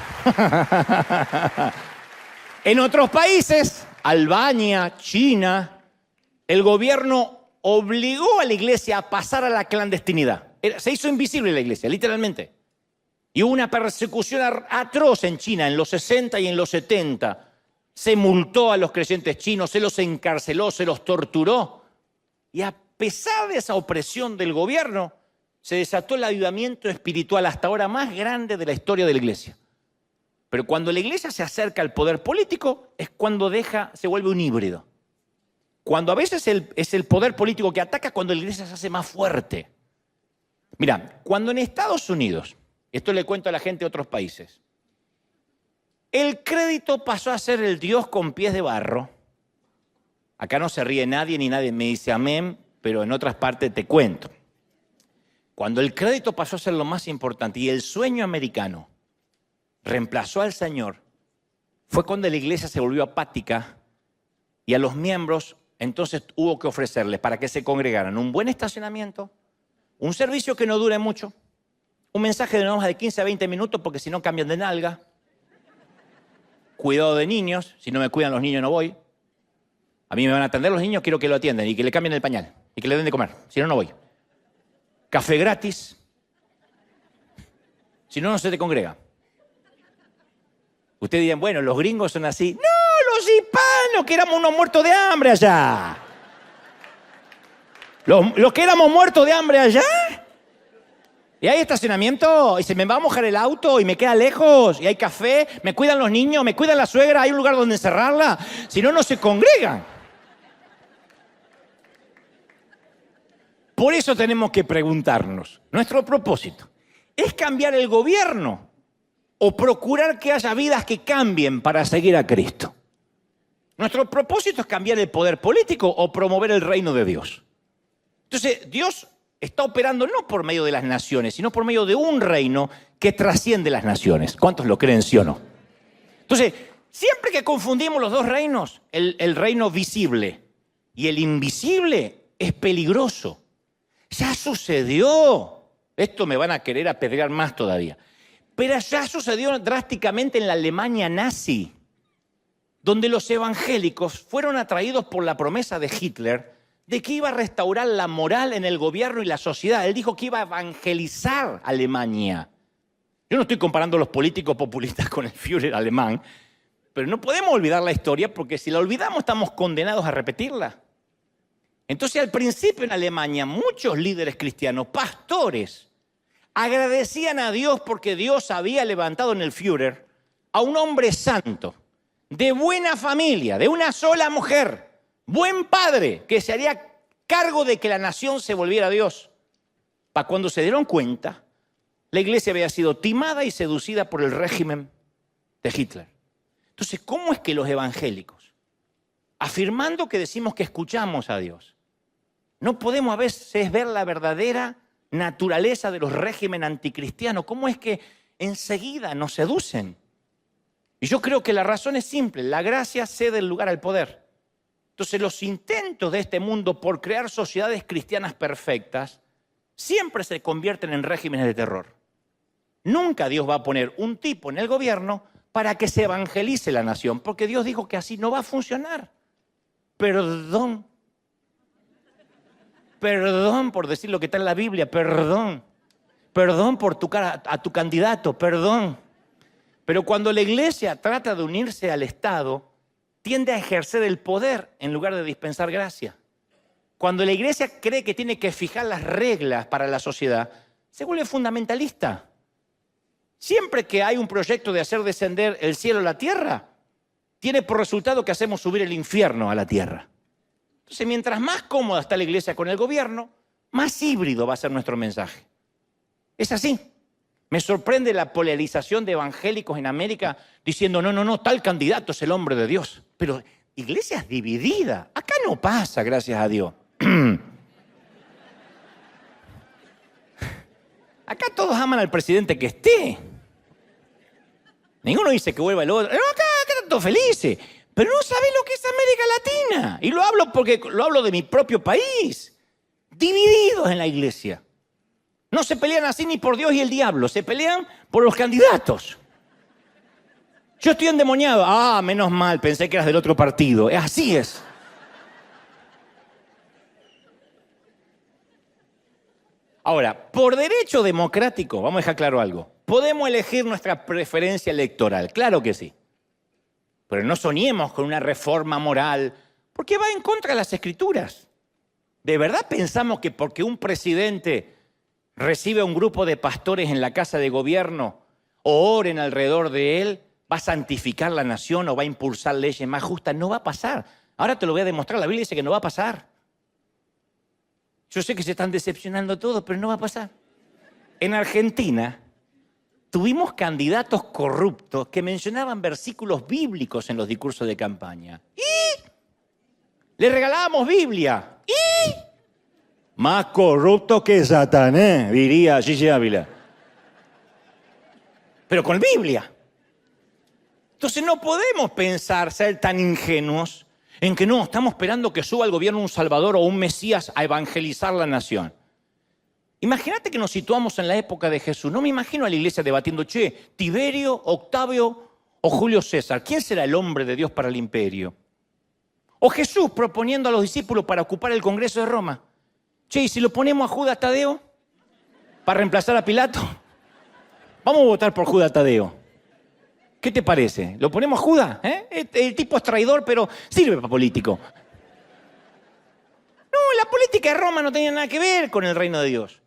En otros países, Albania, China, el gobierno obligó a la iglesia a pasar a la clandestinidad. Se hizo invisible la iglesia, literalmente. Y hubo una persecución atroz en China en los 60 y en los 70. Se multó a los creyentes chinos, se los encarceló, se los torturó. Y a pesar de esa opresión del gobierno, se desató el avivamiento espiritual hasta ahora más grande de la historia de la iglesia. Pero cuando la iglesia se acerca al poder político, es cuando se vuelve un híbrido. Cuando a veces es el poder político que ataca, cuando la iglesia se hace más fuerte. Mira, cuando en Estados Unidos, esto le cuento a la gente de otros países, El crédito pasó a ser el Dios con pies de barro. Acá no se ríe nadie ni nadie me dice amén, pero en otras partes te cuento. Cuando el crédito pasó a ser lo más importante y el sueño americano reemplazó al Señor, fue cuando la iglesia se volvió apática y a los miembros entonces hubo que ofrecerles para que se congregaran un buen estacionamiento, un servicio que no dure mucho, un mensaje de no más de 15 a 20 minutos porque si no cambian de nalga, cuidado de niños, si no me cuidan los niños no voy, a mí me van a atender los niños, quiero que lo atiendan y que le cambien el pañal y que le den de comer, si no, no voy. Café gratis, si no, no se te congrega. Ustedes dirán, bueno, los gringos son así. ¡No, los hispanos, que éramos unos muertos de hambre allá! Los que éramos muertos de hambre allá. Y hay estacionamiento, y se me va a mojar el auto, y me queda lejos, y hay café, me cuidan los niños, me cuidan la suegra, hay un lugar donde encerrarla. Si no, no se congregan. Por eso tenemos que preguntarnos, nuestro propósito, ¿es cambiar el gobierno o procurar que haya vidas que cambien para seguir a Cristo? Nuestro propósito es cambiar el poder político o promover el reino de Dios. Entonces, Dios está operando no por medio de las naciones, sino por medio de un reino que trasciende las naciones. ¿Cuántos lo creen, sí o no? Entonces, siempre que confundimos los dos reinos, el reino visible y el invisible, es peligroso. Ya sucedió. Esto me van a querer apedrear más todavía. Pero ya sucedió drásticamente en la Alemania nazi, donde los evangélicos fueron atraídos por la promesa de Hitler de que iba a restaurar la moral en el gobierno y la sociedad. Él dijo que iba a evangelizar Alemania. Yo no estoy comparando a los políticos populistas con el Führer alemán, pero no podemos olvidar la historia porque si la olvidamos estamos condenados a repetirla. Entonces, al principio en Alemania, muchos líderes cristianos, pastores, agradecían a Dios porque Dios había levantado en el Führer a un hombre santo, de buena familia, de una sola mujer, buen padre, que se haría cargo de que la nación se volviera a Dios. Para cuando se dieron cuenta, la iglesia había sido timada y seducida por el régimen de Hitler. Entonces, ¿cómo es que los evangélicos, afirmando que decimos que escuchamos a Dios, no podemos a veces ver la verdadera naturaleza de los regímenes anticristianos? ¿Cómo es que enseguida nos seducen? Y yo creo que la razón es simple. La gracia cede el lugar al poder. Entonces los intentos de este mundo por crear sociedades cristianas perfectas siempre se convierten en regímenes de terror. Nunca Dios va a poner un tipo en el gobierno para que se evangelice la nación, porque Dios dijo que así no va a funcionar. Perdón por decir lo que está en la Biblia, perdón por a tu candidato, perdón. Pero cuando la iglesia trata de unirse al Estado, tiende a ejercer el poder en lugar de dispensar gracia. Cuando la iglesia cree que tiene que fijar las reglas para la sociedad, se vuelve fundamentalista. Siempre que hay un proyecto de hacer descender el cielo a la tierra, tiene por resultado que hacemos subir el infierno a la tierra. Entonces, mientras más cómoda está la iglesia con el gobierno, más híbrido va a ser nuestro mensaje. Es así. Me sorprende la polarización de evangélicos en América diciendo, no, tal candidato es el hombre de Dios. Pero iglesias divididas. Acá no pasa, gracias a Dios. Acá todos aman al presidente que esté. Ninguno dice que vuelva el otro. No, acá están todos felices. Pero no saben lo que es América Latina. Y lo hablo porque lo hablo de mi propio país. Divididos en la iglesia. No se pelean así ni por Dios y el diablo. Se pelean por los candidatos. Yo estoy endemoniado. Ah, menos mal, pensé que eras del otro partido. Así es. Ahora, por derecho democrático, vamos a dejar claro algo. Podemos elegir nuestra preferencia electoral. Claro que sí. Pero no soñemos con una reforma moral, porque va en contra de las Escrituras. ¿De verdad pensamos que porque un presidente recibe a un grupo de pastores en la casa de gobierno o oren alrededor de él, va a santificar la nación o va a impulsar leyes más justas? No va a pasar. Ahora te lo voy a demostrar. La Biblia dice que no va a pasar. Yo sé que se están decepcionando todos, pero no va a pasar. En Argentina, tuvimos candidatos corruptos que mencionaban versículos bíblicos en los discursos de campaña. Y le regalábamos Biblia. Y más corrupto que Satanás, diría Gigi Ávila. Pero con Biblia. Entonces no podemos pensar, ser tan ingenuos en que no, estamos esperando que suba al gobierno un Salvador o un Mesías a evangelizar la nación. Imagínate que nos situamos en la época de Jesús. No me imagino a la iglesia debatiendo, che, Tiberio, Octavio o Julio César. ¿Quién será el hombre de Dios para el imperio? O Jesús proponiendo a los discípulos para ocupar el Congreso de Roma. Che, ¿y si lo ponemos a Judas Tadeo para reemplazar a Pilato? Vamos a votar por Judas Tadeo. ¿Qué te parece? ¿Lo ponemos a Judas? El tipo es traidor, pero sirve para político. No, la política de Roma no tenía nada que ver con el reino de Dios.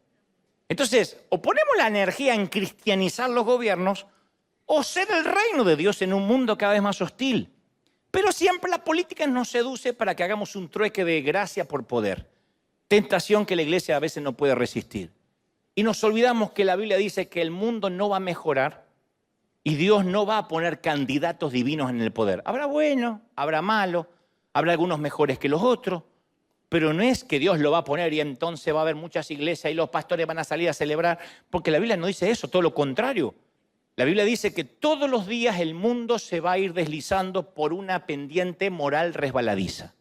Entonces, o ponemos la energía en cristianizar los gobiernos o ser el reino de Dios en un mundo cada vez más hostil. Pero siempre la política nos seduce para que hagamos un trueque de gracia por poder. Tentación que la iglesia a veces no puede resistir. Y nos olvidamos que la Biblia dice que el mundo no va a mejorar y Dios no va a poner candidatos divinos en el poder. Habrá bueno, habrá malo, habrá algunos mejores que los otros. Pero no es que Dios lo va a poner y entonces va a haber muchas iglesias y los pastores van a salir a celebrar, porque la Biblia no dice eso, todo lo contrario. La Biblia dice que todos los días el mundo se va a ir deslizando por una pendiente moral resbaladiza.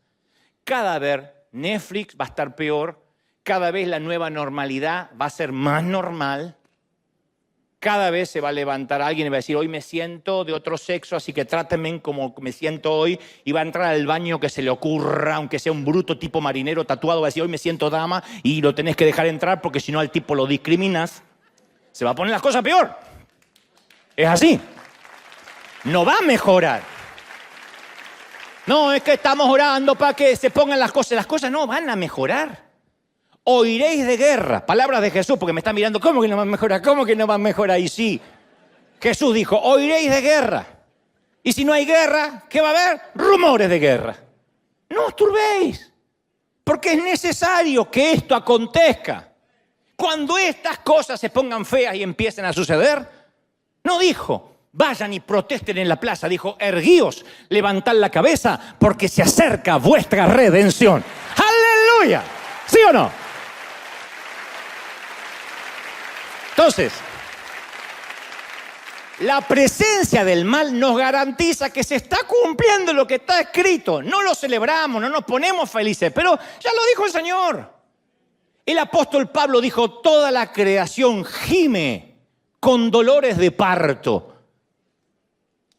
Cada vez Netflix va a estar peor, cada vez la nueva normalidad va a ser más normal, cada vez se va a levantar alguien y va a decir, hoy me siento de otro sexo, así que trátenme como me siento hoy, y va a entrar al baño que se le ocurra, aunque sea un bruto tipo marinero tatuado, va a decir, hoy me siento dama, y lo tenés que dejar entrar porque si no al tipo lo discriminas. Se va a poner las cosas peor. Es así. No va a mejorar. No, es que estamos orando para que se pongan las cosas no van a mejorar. Oiréis de guerra, palabras de Jesús, porque me están mirando, ¿cómo que no va a mejorar? ¿Cómo que no va a mejorar? Y sí, Jesús dijo, oiréis de guerra. Y si no hay guerra, ¿qué va a haber? Rumores de guerra. No os turbéis, porque es necesario que esto acontezca. Cuando estas cosas se pongan feas y empiecen a suceder, no dijo, vayan y protesten en la plaza, dijo, erguíos, levantad la cabeza, porque se acerca vuestra redención. ¡Aleluya! ¿Sí o no? Entonces, la presencia del mal nos garantiza que se está cumpliendo lo que está escrito. No lo celebramos, no nos ponemos felices, pero ya lo dijo el Señor. El apóstol Pablo dijo, toda la creación gime con dolores de parto.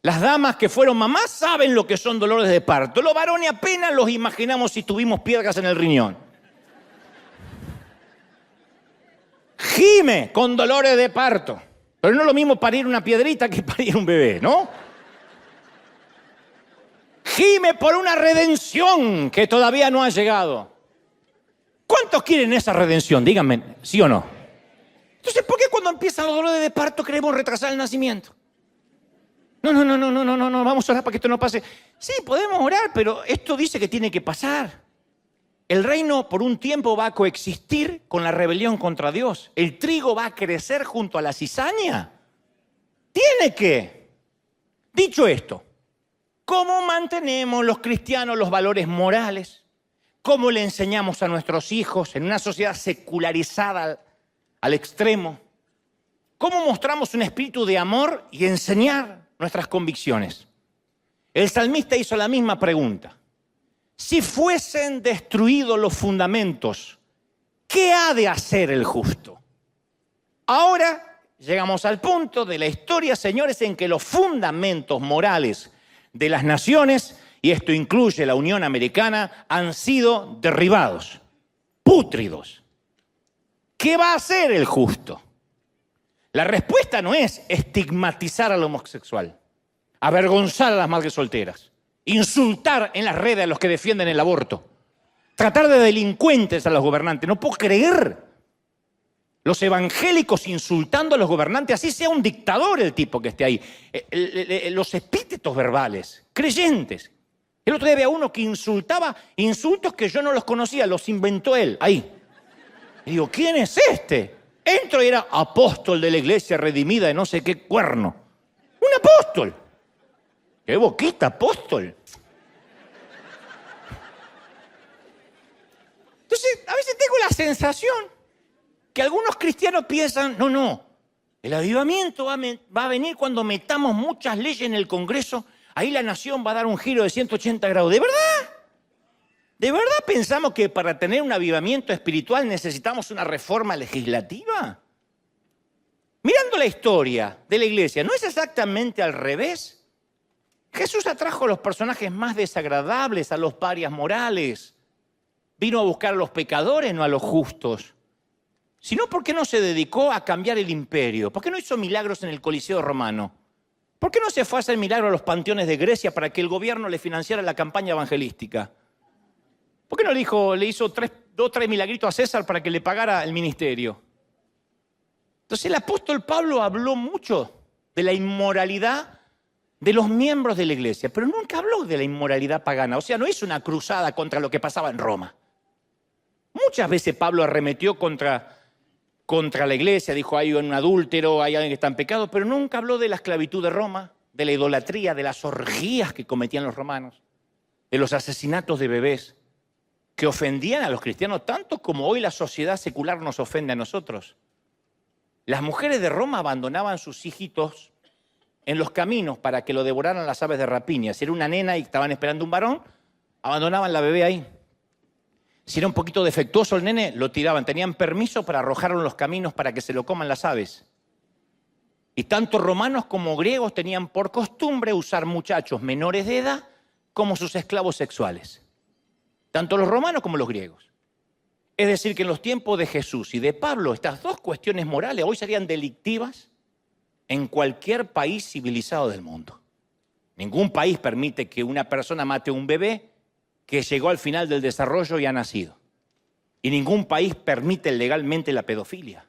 Las damas que fueron mamás saben lo que son dolores de parto. Los varones apenas los imaginamos si tuvimos piedras en el riñón. Gime con dolores de parto. Pero no es lo mismo parir una piedrita que parir un bebé, ¿no? Gime por una redención que todavía no ha llegado. ¿Cuántos quieren esa redención? Díganme, ¿sí o no? Entonces, ¿por qué cuando empiezan los dolores de parto queremos retrasar el nacimiento? No, vamos a orar para que esto no pase. Sí, podemos orar, pero esto dice que tiene que pasar. El reino por un tiempo va a coexistir con la rebelión contra Dios. El trigo va a crecer junto a la cizaña. Tiene que. Dicho esto, ¿cómo mantenemos los cristianos los valores morales? ¿Cómo le enseñamos a nuestros hijos en una sociedad secularizada al extremo? ¿Cómo mostramos un espíritu de amor y enseñar nuestras convicciones? El salmista hizo la misma pregunta. Si fuesen destruidos los fundamentos, ¿qué ha de hacer el justo? Ahora llegamos al punto de la historia, señores, en que los fundamentos morales de las naciones, y esto incluye la Unión Americana, han sido derribados, pútridos. ¿Qué va a hacer el justo? La respuesta no es estigmatizar al homosexual, avergonzar a las madres solteras, insultar en las redes a los que defienden el aborto, tratar de delincuentes a los gobernantes. No puedo creer los evangélicos insultando a los gobernantes, así sea un dictador el tipo que esté ahí. Los epítetos verbales, creyentes. El otro día había uno que insultaba insultos que yo no los conocía, los inventó él, ahí. Y digo, ¿quién es este? Entro y era apóstol de la iglesia redimida de no sé qué cuerno. Un apóstol. ¡Qué boquita, apóstol! Entonces, a veces tengo la sensación que algunos cristianos piensan, no, el avivamiento va a venir cuando metamos muchas leyes en el Congreso, ahí la nación va a dar un giro de 180 grados. ¿De verdad? ¿De verdad pensamos que para tener un avivamiento espiritual necesitamos una reforma legislativa? Mirando la historia de la iglesia, ¿no es exactamente al revés? Jesús atrajo a los personajes más desagradables, a los parias morales. Vino a buscar a los pecadores, no a los justos. Sino, ¿por qué no se dedicó a cambiar el imperio? ¿Por qué no hizo milagros en el Coliseo romano? ¿Por qué no se fue a hacer milagros a los panteones de Grecia para que el gobierno le financiara la campaña evangelística? ¿Por qué no le hizo 2 o 3 milagritos a César para que le pagara el ministerio? Entonces el apóstol Pablo habló mucho de la inmoralidad de los miembros de la iglesia, pero nunca habló de la inmoralidad pagana. O sea, no hizo una cruzada contra lo que pasaba en Roma. Muchas veces Pablo arremetió contra la iglesia, dijo hay un adúltero, hay alguien que está en pecado, pero nunca habló de la esclavitud de Roma, de la idolatría, de las orgías que cometían los romanos, de los asesinatos de bebés, que ofendían a los cristianos tanto como hoy la sociedad secular nos ofende a nosotros. Las mujeres de Roma abandonaban sus hijitos en los caminos para que lo devoraran las aves de rapiña. Si era una nena y estaban esperando un varón, abandonaban la bebé ahí. Si era un poquito defectuoso el nene, lo tiraban. Tenían permiso para arrojarlo en los caminos para que se lo coman las aves. Y tanto romanos como griegos tenían por costumbre usar muchachos menores de edad como sus esclavos sexuales. Tanto los romanos como los griegos. Es decir, que en los tiempos de Jesús y de Pablo, estas dos cuestiones morales hoy serían delictivas en cualquier país civilizado del mundo. Ningún país permite que una persona mate a un bebé que llegó al final del desarrollo y ha nacido. Y ningún país permite legalmente la pedofilia.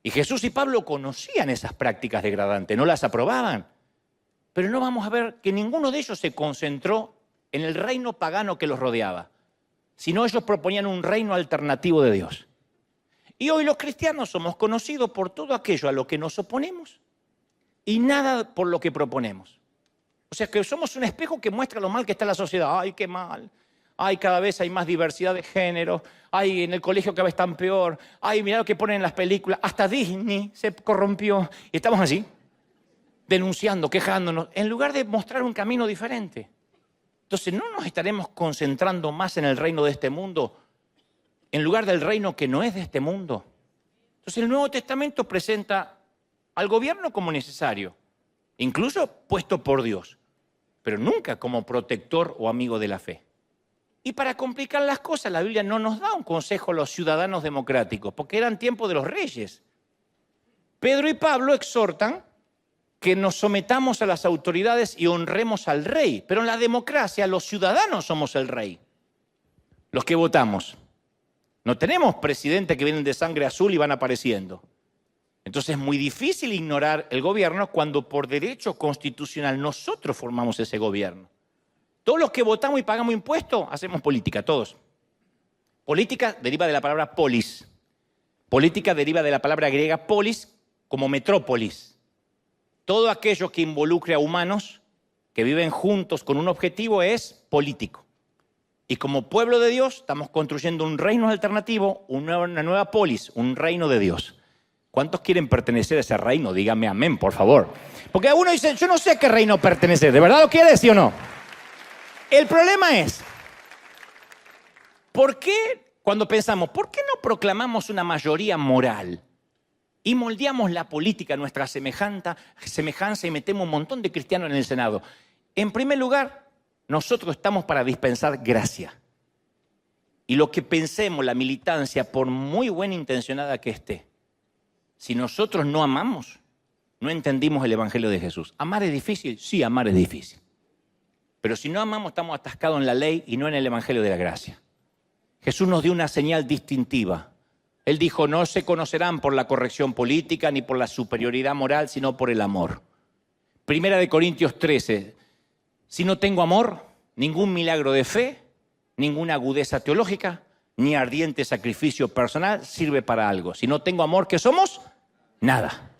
Y Jesús y Pablo conocían esas prácticas degradantes, no las aprobaban. Pero no vamos a ver que ninguno de ellos se concentró en el reino pagano que los rodeaba, sino ellos proponían un reino alternativo de Dios. Y hoy los cristianos somos conocidos por todo aquello a lo que nos oponemos y nada por lo que proponemos. O sea que somos un espejo que muestra lo mal que está la sociedad. ¡Ay, qué mal! ¡Ay, cada vez hay más diversidad de género! ¡Ay, en el colegio cada vez están peor! ¡Ay, mirá lo que ponen en las películas! Hasta Disney se corrompió. Y estamos así, denunciando, quejándonos, en lugar de mostrar un camino diferente. Entonces, ¿no nos estaremos concentrando más en el reino de este mundo en lugar del reino que no es de este mundo? Entonces, el Nuevo Testamento presenta al gobierno como necesario, incluso puesto por Dios, pero nunca como protector o amigo de la fe. Y para complicar las cosas, la Biblia no nos da un consejo a los ciudadanos democráticos, porque eran tiempos de los reyes. Pedro y Pablo exhortan que nos sometamos a las autoridades y honremos al rey. Pero en la democracia los ciudadanos somos el rey, los que votamos. No tenemos presidentes que vienen de sangre azul y van apareciendo. Entonces es muy difícil ignorar el gobierno cuando por derecho constitucional nosotros formamos ese gobierno. Todos los que votamos y pagamos impuestos hacemos política, todos. Política deriva de la palabra polis. Política deriva de la palabra griega polis como metrópolis. Todo aquello que involucre a humanos que viven juntos con un objetivo es político. Y como pueblo de Dios estamos construyendo un reino alternativo, una nueva polis, un reino de Dios. ¿Cuántos quieren pertenecer a ese reino? Díganme amén, por favor. Porque algunos dicen, yo no sé a qué reino pertenecer. ¿De verdad lo quiere, sí o no? El problema es, ¿por qué cuando pensamos, ¿por qué no proclamamos una mayoría moral? Y moldeamos la política a nuestra semejanza y metemos un montón de cristianos en el Senado. En primer lugar, nosotros estamos para dispensar gracia. Y lo que pensemos, la militancia, por muy buena intencionada que esté, si nosotros no amamos, no entendimos el Evangelio de Jesús. ¿Amar es difícil? Sí, amar es difícil. Pero si no amamos, estamos atascados en la ley y no en el Evangelio de la gracia. Jesús nos dio una señal distintiva. Él dijo, no se conocerán por la corrección política ni por la superioridad moral, sino por el amor. 1 Corintios 13, si no tengo amor, ningún milagro de fe, ninguna agudeza teológica, ni ardiente sacrificio personal sirve para algo. Si no tengo amor, ¿qué somos? Nada.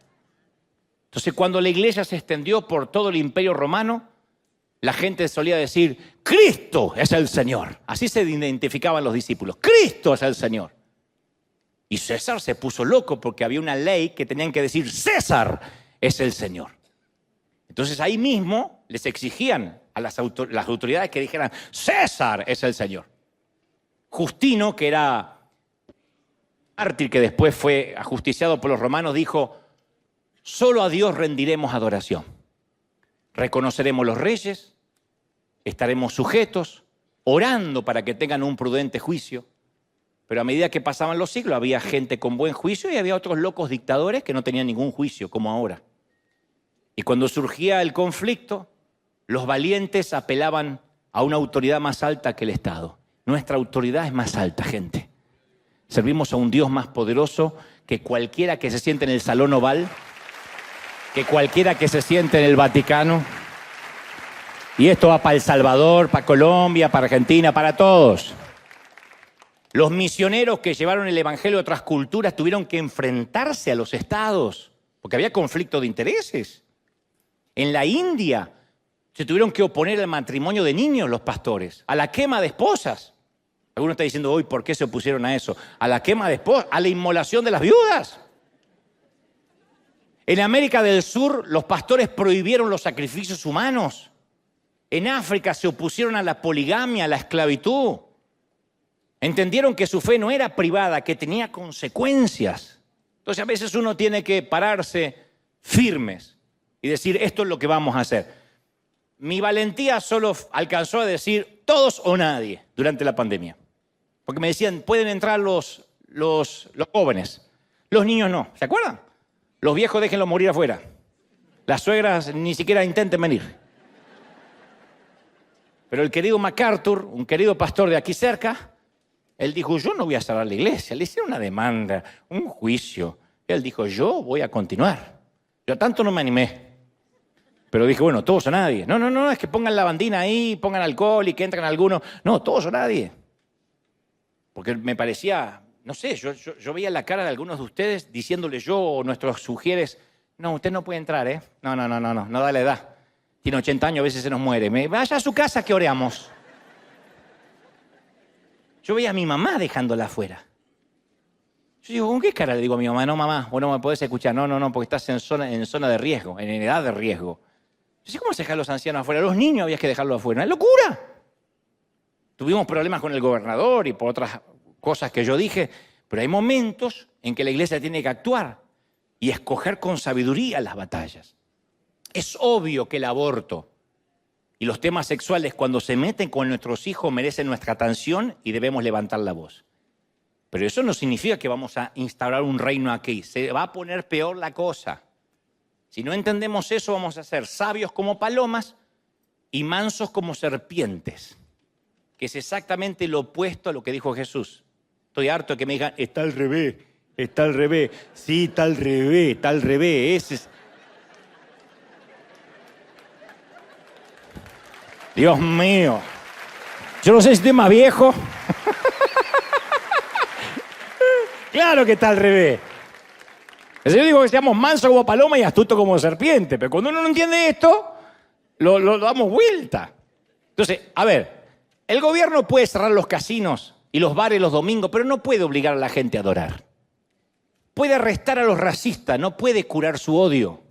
Entonces, cuando la iglesia se extendió por todo el imperio romano, la gente solía decir, Cristo es el Señor. Así se identificaban los discípulos. Cristo es el Señor. Y César se puso loco porque había una ley que tenían que decir, César es el Señor. Entonces ahí mismo les exigían a las autoridades que dijeran, César es el Señor. Justino, que era mártir que después fue ajusticiado por los romanos, dijo, solo a Dios rendiremos adoración. Reconoceremos los reyes, estaremos sujetos, orando para que tengan un prudente juicio. Pero a medida que pasaban los siglos había gente con buen juicio y había otros locos dictadores que no tenían ningún juicio, como ahora. Y cuando surgía el conflicto, los valientes apelaban a una autoridad más alta que el Estado. Nuestra autoridad es más alta, gente. Servimos a un Dios más poderoso que cualquiera que se siente en el Salón Oval, que cualquiera que se siente en el Vaticano. Y esto va para El Salvador, para Colombia, para Argentina, para todos. Los misioneros que llevaron el evangelio a otras culturas tuvieron que enfrentarse a los estados, porque había conflicto de intereses. En la India se tuvieron que oponer al matrimonio de niños los pastores, a la quema de esposas. Algunos están diciendo hoy, ¿por qué se opusieron a eso? A la quema de esposas, a la inmolación de las viudas. En América del Sur los pastores prohibieron los sacrificios humanos. En África se opusieron a la poligamia, a la esclavitud. Entendieron que su fe no era privada, que tenía consecuencias. Entonces a veces uno tiene que pararse firmes y decir, esto es lo que vamos a hacer. Mi valentía solo alcanzó a decir todos o nadie durante la pandemia. Porque me decían, pueden entrar los jóvenes, los niños no. ¿Se acuerdan? Los viejos déjenlos morir afuera. Las suegras ni siquiera intenten venir. Pero el querido MacArthur, un querido pastor de aquí cerca, él dijo, yo no voy a cerrar la iglesia. Le hicieron una demanda, un juicio. Él dijo, yo voy a continuar. Yo tanto no me animé. Pero dije, bueno, todos o nadie. No, es que pongan la bandina ahí, pongan alcohol y que entran algunos. No, todos o nadie. Porque me parecía, no sé, yo veía la cara de algunos de ustedes diciéndole yo o nuestros sugieres, no, usted no puede entrar, ¿eh? No da la edad. Tiene 80 años, a veces se nos muere. Vaya a su casa que oremos. Yo veía a mi mamá dejándola afuera. Yo digo, ¿con qué cara le digo a mi mamá? No, mamá, vos no me podés escuchar. No, porque estás en zona de riesgo, en edad de riesgo. Yo sé, ¿cómo se dejan a los ancianos afuera? Los niños había que dejarlos afuera. ¡Es locura! Tuvimos problemas con el gobernador y por otras cosas que yo dije, pero hay momentos en que la iglesia tiene que actuar y escoger con sabiduría las batallas. Es obvio que el aborto y los temas sexuales, cuando se meten con nuestros hijos, merecen nuestra atención y debemos levantar la voz. Pero eso no significa que vamos a instaurar un reino aquí. Se va a poner peor la cosa. Si no entendemos eso, vamos a ser sabios como palomas y mansos como serpientes, que es exactamente lo opuesto a lo que dijo Jesús. Estoy harto de que me digan, está al revés. Sí, está al revés. Ese es... Dios mío. Yo no sé si estoy más viejo. Claro que está al revés. Yo digo que seamos mansos como paloma y astutos como serpiente, pero cuando uno no entiende esto, lo damos vuelta. Entonces, a ver, el gobierno puede cerrar los casinos y los bares los domingos, pero no puede obligar a la gente a adorar. Puede arrestar a los racistas, no puede curar su odio.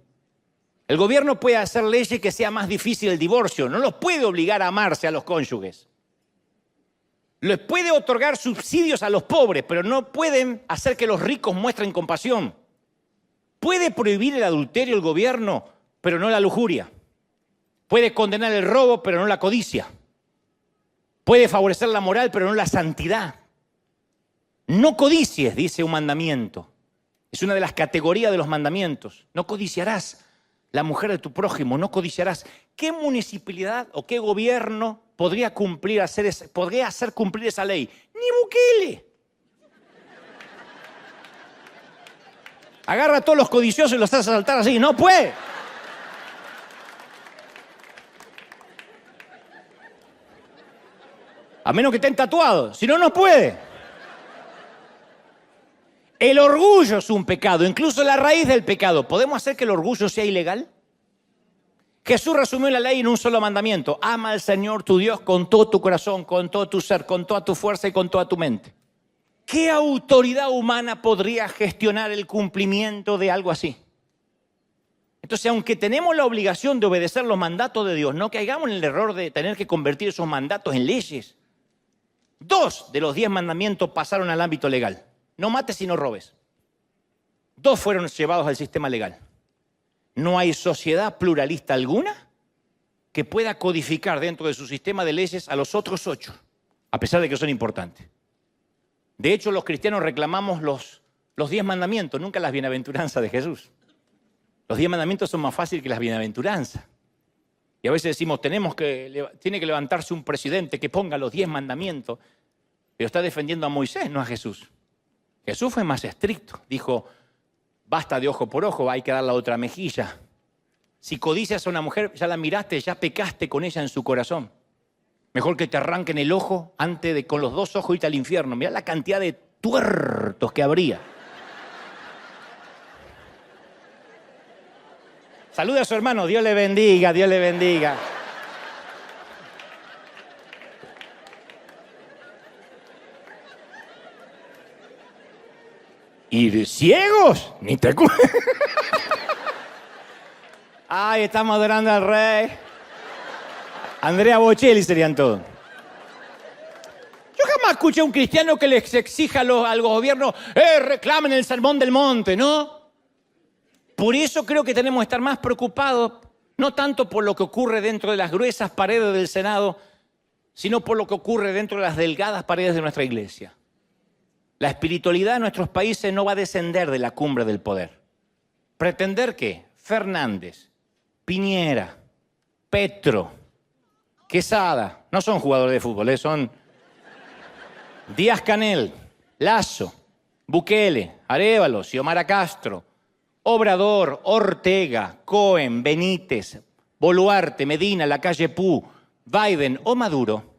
El gobierno puede hacer leyes que sea más difícil el divorcio, no los puede obligar a amarse a los cónyuges. Les puede otorgar subsidios a los pobres, pero no pueden hacer que los ricos muestren compasión. Puede prohibir el adulterio el gobierno, pero no la lujuria. Puede condenar el robo, pero no la codicia. Puede favorecer la moral, pero no la santidad. No codicies, dice un mandamiento. Es una de las categorías de los mandamientos. No codiciarás la mujer de tu prójimo, no codiciarás. ¿Qué municipalidad o qué gobierno podría hacer cumplir esa ley? Ni Bukele. Agarra a todos los codiciosos y los hace saltar así. No puede. A menos que estén tatuados. Si no, no puede. El orgullo es un pecado, incluso la raíz del pecado. ¿Podemos hacer que el orgullo sea ilegal? Jesús resumió la ley en un solo mandamiento. Ama al Señor tu Dios con todo tu corazón, con todo tu ser, con toda tu fuerza y con toda tu mente. ¿Qué autoridad humana podría gestionar el cumplimiento de algo así? Entonces, aunque tenemos la obligación de obedecer los mandatos de Dios, no caigamos en el error de tener que convertir esos mandatos en leyes. 2 de los 10 mandamientos pasaron al ámbito legal. No mates y no robes. 2 fueron llevados al sistema legal. No hay sociedad pluralista alguna que pueda codificar dentro de su sistema de leyes a los otros 8, a pesar de que son importantes. De hecho, los cristianos reclamamos los 10 mandamientos, nunca las bienaventuranzas de Jesús. Los 10 mandamientos son más fáciles que las bienaventuranzas. Y a veces decimos, tiene que levantarse un presidente que ponga los 10 mandamientos, pero está defendiendo a Moisés, no a Jesús. Jesús fue más estricto, dijo, basta de ojo por ojo, hay que dar la otra mejilla. Si codicias a una mujer, ya la miraste, ya pecaste con ella en su corazón. Mejor que te arranquen el ojo antes de con los 2 ojos irte al infierno. Mirá la cantidad de tuertos que habría. Saluda a su hermano, Dios le bendiga, Dios le bendiga. ¿Ir ciegos? Ni te cuento. Ay, estamos adorando al rey. Andrea Bocelli serían todos. Yo jamás escuché a un cristiano que les exija al gobierno, reclamen el sermón del monte, ¿no? Por eso creo que tenemos que estar más preocupados, no tanto por lo que ocurre dentro de las gruesas paredes del Senado, sino por lo que ocurre dentro de las delgadas paredes de nuestra iglesia. La espiritualidad en nuestros países no va a descender de la cumbre del poder. Pretender que Fernández, Piñera, Petro, Quesada, no son jugadores de fútbol, son Díaz-Canel, Lasso, Bukele, Arévalo, Xiomara Castro, Obrador, Ortega, Cohen, Benítez, Boluarte, Medina, Lacalle Pou, Biden o Maduro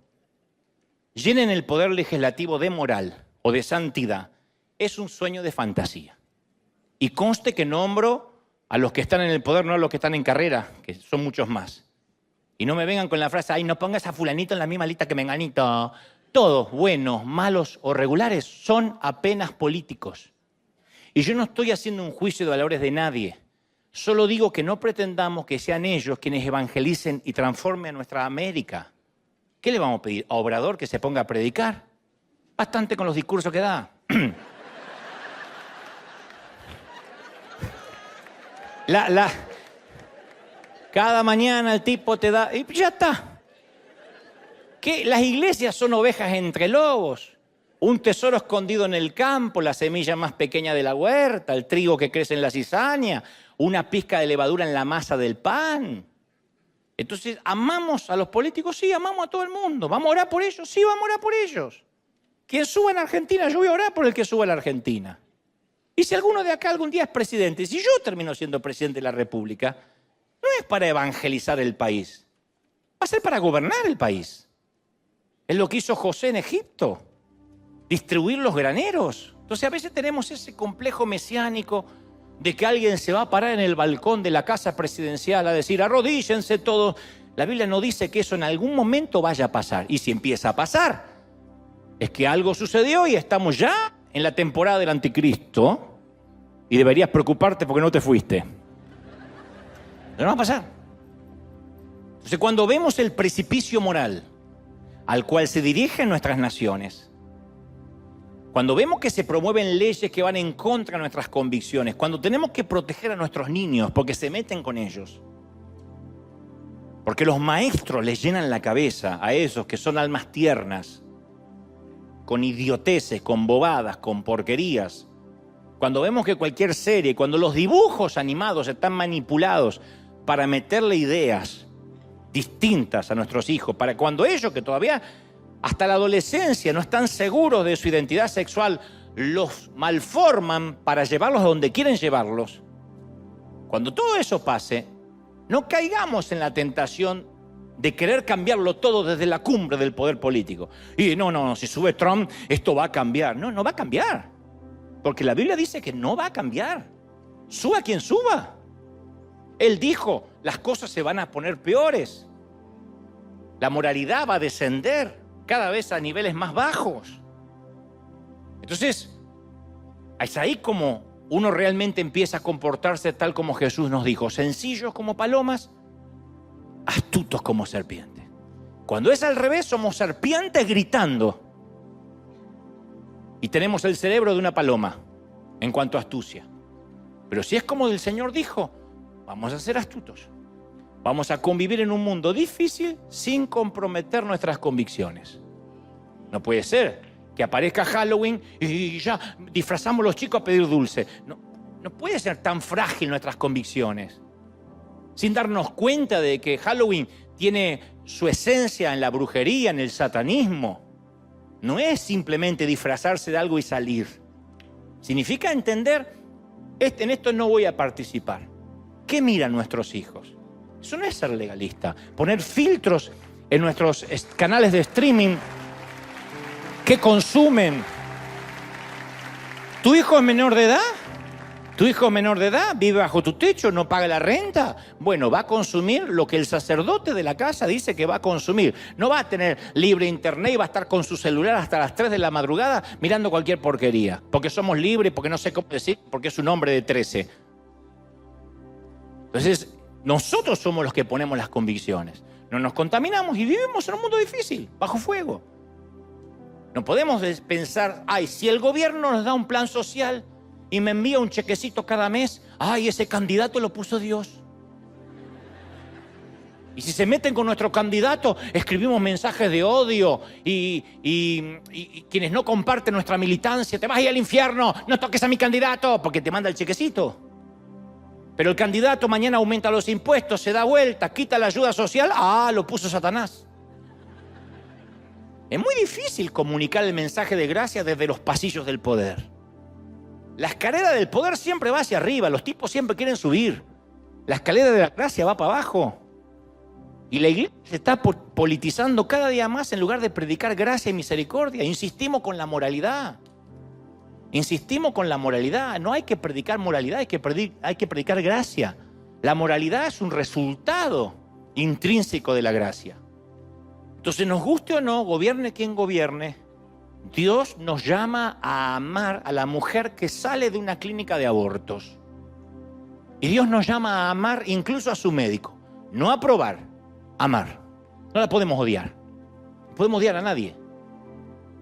llenen el poder legislativo de moral o de santidad, es un sueño de fantasía. Y conste que nombro a los que están en el poder, no a los que están en carrera, que son muchos más. Y no me vengan con la frase, ay, no pongas a fulanito en la misma lista que menganito. Todos, buenos, malos o regulares, son apenas políticos. Y yo no estoy haciendo un juicio de valores de nadie. Solo digo que no pretendamos que sean ellos quienes evangelicen y transformen a nuestra América. ¿Qué le vamos a pedir? ¿A Obrador que se ponga a predicar? Bastante con los discursos que da. Cada mañana el tipo te da... Y ya está. ¿Qué? Las iglesias son ovejas entre lobos. Un tesoro escondido en el campo, la semilla más pequeña de la huerta, el trigo que crece en la cizaña, una pizca de levadura en la masa del pan. Entonces, ¿amamos a los políticos? Sí, amamos a todo el mundo. ¿Vamos a orar por ellos? Sí, vamos a orar por ellos. Quien suba en Argentina, yo voy a orar por el que suba a la Argentina. Y si alguno de acá algún día es presidente, si yo termino siendo presidente de la República, no es para evangelizar el país, va a ser para gobernar el país. Es lo que hizo José en Egipto. Distribuir los graneros. Entonces a veces tenemos ese complejo mesiánico de que alguien se va a parar en el balcón de la casa presidencial a decir arrodíllense todos. La Biblia no dice que eso en algún momento vaya a pasar. Y si empieza a pasar, es que algo sucedió y estamos ya en la temporada del anticristo y deberías preocuparte porque no te fuiste. Pero no va a pasar. Entonces cuando vemos el precipicio moral al cual se dirigen nuestras naciones, cuando vemos que se promueven leyes que van en contra de nuestras convicciones, cuando tenemos que proteger a nuestros niños porque se meten con ellos, porque los maestros les llenan la cabeza a esos que son almas tiernas, con idioteces, con bobadas, con porquerías, cuando vemos que cualquier serie, cuando los dibujos animados están manipulados para meterle ideas distintas a nuestros hijos, para cuando ellos que todavía hasta la adolescencia no están seguros de su identidad sexual, los malforman para llevarlos a donde quieren llevarlos. Cuando todo eso pase, no caigamos en la tentación de querer cambiarlo todo desde la cumbre del poder político. Y no, si sube Trump, esto va a cambiar. No va a cambiar. Porque la Biblia dice que no va a cambiar. Suba quien suba. Él dijo, las cosas se van a poner peores. La moralidad va a descender cada vez a niveles más bajos. Entonces, es ahí como uno realmente empieza a comportarse tal como Jesús nos dijo. Sencillos como palomas, astutos como serpientes. Cuando es al revés, somos serpientes gritando. Y tenemos el cerebro de una paloma en cuanto a astucia. Pero si es como el Señor dijo, vamos a ser astutos. Vamos a convivir en un mundo difícil sin comprometer nuestras convicciones. No puede ser que aparezca Halloween y ya disfrazamos a los chicos a pedir dulce. No puede ser tan frágil nuestras convicciones. Sin darnos cuenta de que Halloween tiene su esencia en la brujería, en el satanismo. No es simplemente disfrazarse de algo y salir. Significa entender, en esto no voy a participar. ¿Qué miran nuestros hijos? Eso no es ser legalista. Poner filtros en nuestros canales de streaming. ¿Qué consumen? ¿Tu hijo es menor de edad? ¿Tu hijo es menor de edad? ¿Vive bajo tu techo? ¿No paga la renta? Bueno, va a consumir lo que el sacerdote de la casa dice que va a consumir. No va a tener libre internet y va a estar con su celular hasta las 3 de la madrugada mirando cualquier porquería. Porque somos libres, porque no sé cómo decir, porque es un hombre de 13. Entonces, nosotros somos los que ponemos las convicciones. No nos contaminamos y vivimos en un mundo difícil, bajo fuego. No podemos pensar, ay, si el gobierno nos da un plan social y me envía un chequecito cada mes, ay, ese candidato lo puso Dios. Y si se meten con nuestro candidato, escribimos mensajes de odio y quienes no comparten nuestra militancia, te vas a ir al infierno, no toques a mi candidato, porque te manda el chequecito. Pero el candidato mañana aumenta los impuestos, se da vuelta, quita la ayuda social, lo puso Satanás. Es muy difícil comunicar el mensaje de gracia desde los pasillos del poder. La escalera del poder siempre va hacia arriba, los tipos siempre quieren subir. La escalera de la gracia va para abajo. Y la iglesia se está politizando cada día más en lugar de predicar gracia y misericordia. Insistimos con la moralidad. Insistimos con la moralidad. No hay que predicar moralidad, hay que predicar gracia. La moralidad es un resultado intrínseco de la gracia. Entonces, nos guste o no, gobierne quien gobierne, Dios nos llama a amar a la mujer que sale de una clínica de abortos. Y Dios nos llama a amar incluso a su médico. No aprobar, amar. No la podemos odiar. No podemos odiar a nadie.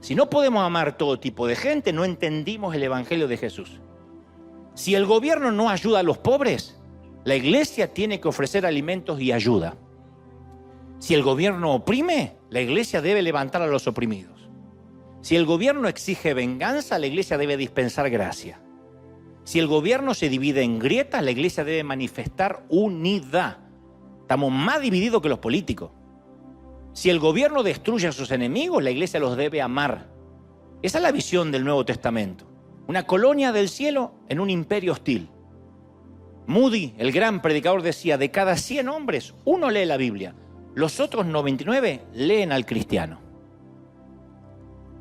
Si no podemos amar todo tipo de gente, no entendimos el Evangelio de Jesús. Si el gobierno no ayuda a los pobres, la iglesia tiene que ofrecer alimentos y ayuda. Si el gobierno oprime, la iglesia debe levantar a los oprimidos. Si el gobierno exige venganza, la iglesia debe dispensar gracia. Si el gobierno se divide en grietas, la iglesia debe manifestar unidad. Estamos más divididos que los políticos. Si el gobierno destruye a sus enemigos, la iglesia los debe amar. Esa es la visión del Nuevo Testamento. Una colonia del cielo en un imperio hostil. Moody, el gran predicador, decía, de cada 100 hombres, uno lee la Biblia. Los otros 99 leen al cristiano.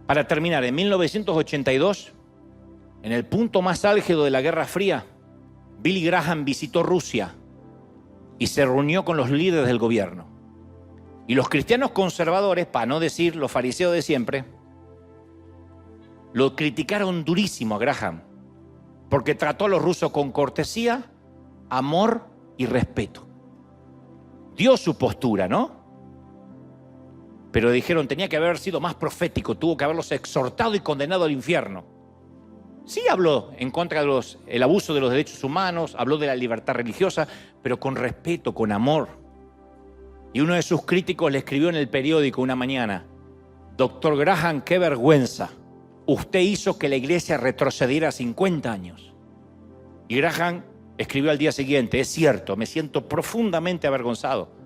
Para terminar, en 1982, en el punto más álgido de la Guerra Fría, Billy Graham visitó Rusia y se reunió con los líderes del gobierno. Y los cristianos conservadores, para no decir los fariseos de siempre, lo criticaron durísimo a Graham, porque trató a los rusos con cortesía, amor y respeto. Dio su postura, ¿no? Pero dijeron, tenía que haber sido más profético, tuvo que haberlos exhortado y condenado al infierno. Sí habló en contra del abuso de los derechos humanos, habló de la libertad religiosa, pero con respeto, con amor. Y uno de sus críticos le escribió en el periódico una mañana, Dr. Graham, qué vergüenza, usted hizo que la iglesia retrocediera 50 años. Y Graham escribió al día siguiente, es cierto, me siento profundamente avergonzado.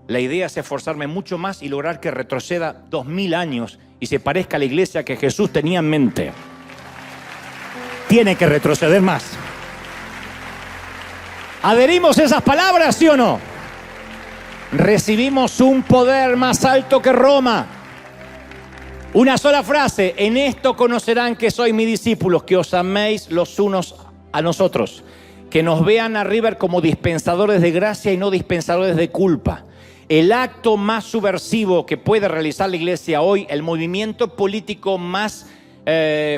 La idea es esforzarme mucho más y lograr que retroceda 2000 años y se parezca a la iglesia que Jesús tenía en mente. Tiene que retroceder más. ¿Adherimos esas palabras, sí o no? Recibimos un poder más alto que Roma. Una sola frase: en esto conocerán que sois mis discípulos, que os améis los unos a nosotros, que nos vean a River como dispensadores de gracia y no dispensadores de culpa. El acto más subversivo que puede realizar la iglesia hoy, el movimiento político más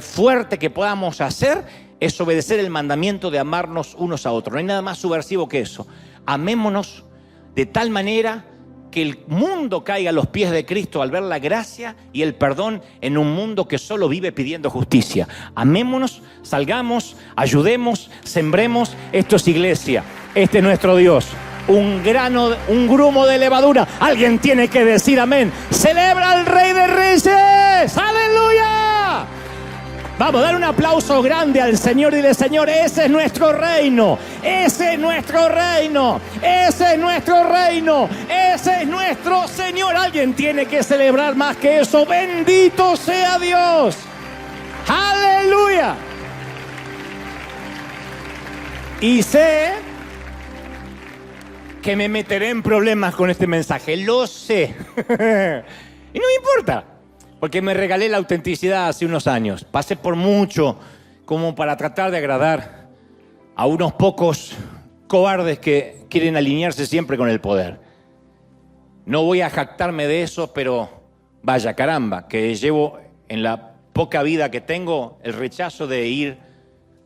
fuerte que podamos hacer, es obedecer el mandamiento de amarnos unos a otros. No hay nada más subversivo que eso. Amémonos de tal manera que el mundo caiga a los pies de Cristo al ver la gracia y el perdón en un mundo que solo vive pidiendo justicia. Amémonos, salgamos, ayudemos, sembremos. Esto es iglesia, este es nuestro Dios. Un grumo de levadura. Alguien tiene que decir amén. Celebra al Rey de Reyes. ¡Aleluya! Vamos a dar un aplauso grande al Señor y dile: Señor, ese es nuestro reino, ese es nuestro reino, ese es nuestro reino, ese es nuestro Señor. Alguien tiene que celebrar más que eso. Bendito sea Dios. ¡Aleluya! Y sé que me meteré en problemas con este mensaje, lo sé. Y no me importa, porque me regalé la autenticidad hace unos años. Pasé por mucho como para tratar de agradar a unos pocos cobardes que quieren alinearse siempre con el poder. No voy a jactarme de eso, pero vaya caramba, que llevo en la poca vida que tengo el rechazo de ir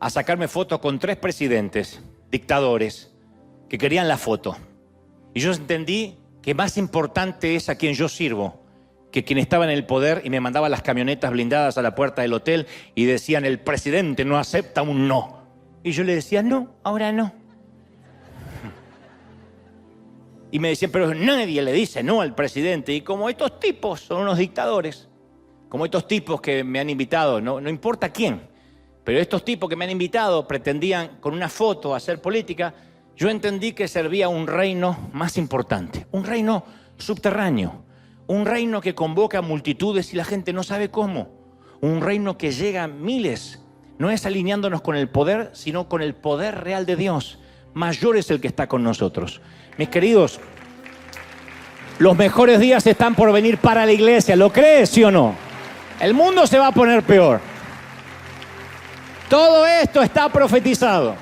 a sacarme fotos con 3 presidentes, dictadores, que querían la foto. Y yo entendí que más importante es a quien yo sirvo que quien estaba en el poder y me mandaba las camionetas blindadas a la puerta del hotel y decían: el presidente no acepta un no. Y yo le decía: no, ahora no. Y me decían: pero nadie le dice no al presidente. Y como estos tipos son unos dictadores, como estos tipos que me han invitado, no importa quién, pero estos tipos que me han invitado pretendían con una foto hacer política, yo entendí que servía un reino más importante, un reino subterráneo, un reino que convoca multitudes y la gente no sabe cómo, un reino que llega a miles. No es alineándonos con el poder, sino con el poder real de Dios. Mayor es el que está con nosotros. Mis queridos, los mejores días están por venir para la iglesia. ¿Lo crees, sí o no? El mundo se va a poner peor. Todo esto está profetizado.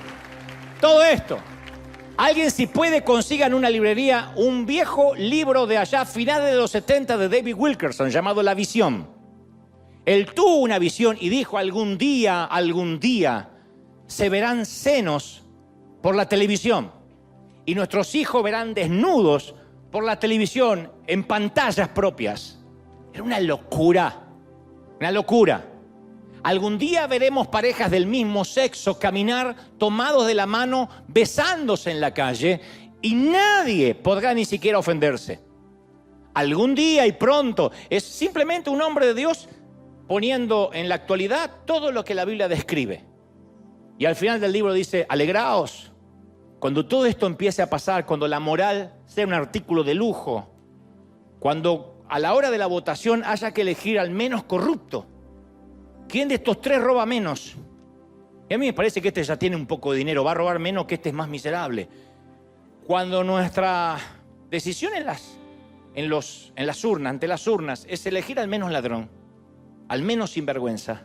Todo esto. Alguien, si puede, consiga en una librería un viejo libro de allá, finales de los 70, de David Wilkerson, llamado La Visión. Él tuvo una visión y dijo: algún día, se verán senos por la televisión. Y nuestros hijos verán desnudos por la televisión en pantallas propias. Era una locura, una locura. Algún día veremos parejas del mismo sexo caminar tomados de la mano, besándose en la calle, y nadie podrá ni siquiera ofenderse. Algún día y pronto es simplemente un hombre de Dios poniendo en la actualidad todo lo que la Biblia describe. Y al final del libro dice: alegraos cuando todo esto empiece a pasar, cuando la moral sea un artículo de lujo, cuando a la hora de la votación haya que elegir al menos corrupto. ¿Quién de estos 3 roba menos? Y a mí me parece que este ya tiene un poco de dinero, va a robar menos, que este es más miserable. Cuando nuestra decisión ante las urnas es elegir al menos ladrón, al menos sinvergüenza,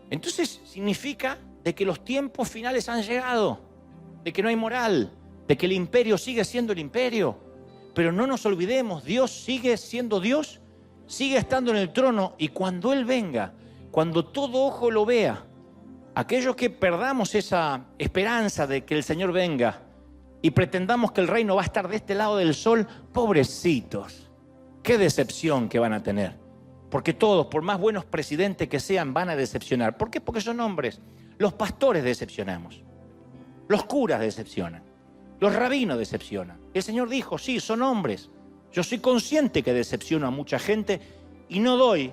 entonces significa de que los tiempos finales han llegado, de que no hay moral, de que el imperio sigue siendo el imperio. Pero no nos olvidemos, Dios sigue siendo Dios, sigue estando en el trono, y cuando Él venga, cuando todo ojo lo vea, aquellos que perdamos esa esperanza de que el Señor venga y pretendamos que el reino va a estar de este lado del sol, pobrecitos, qué decepción que van a tener. Porque todos, por más buenos presidentes que sean, van a decepcionar. ¿Por qué? Porque son hombres. Los pastores decepcionamos, los curas decepcionan, los rabinos decepcionan. El Señor dijo: sí, son hombres. Yo soy consciente que decepciono a mucha gente y no doy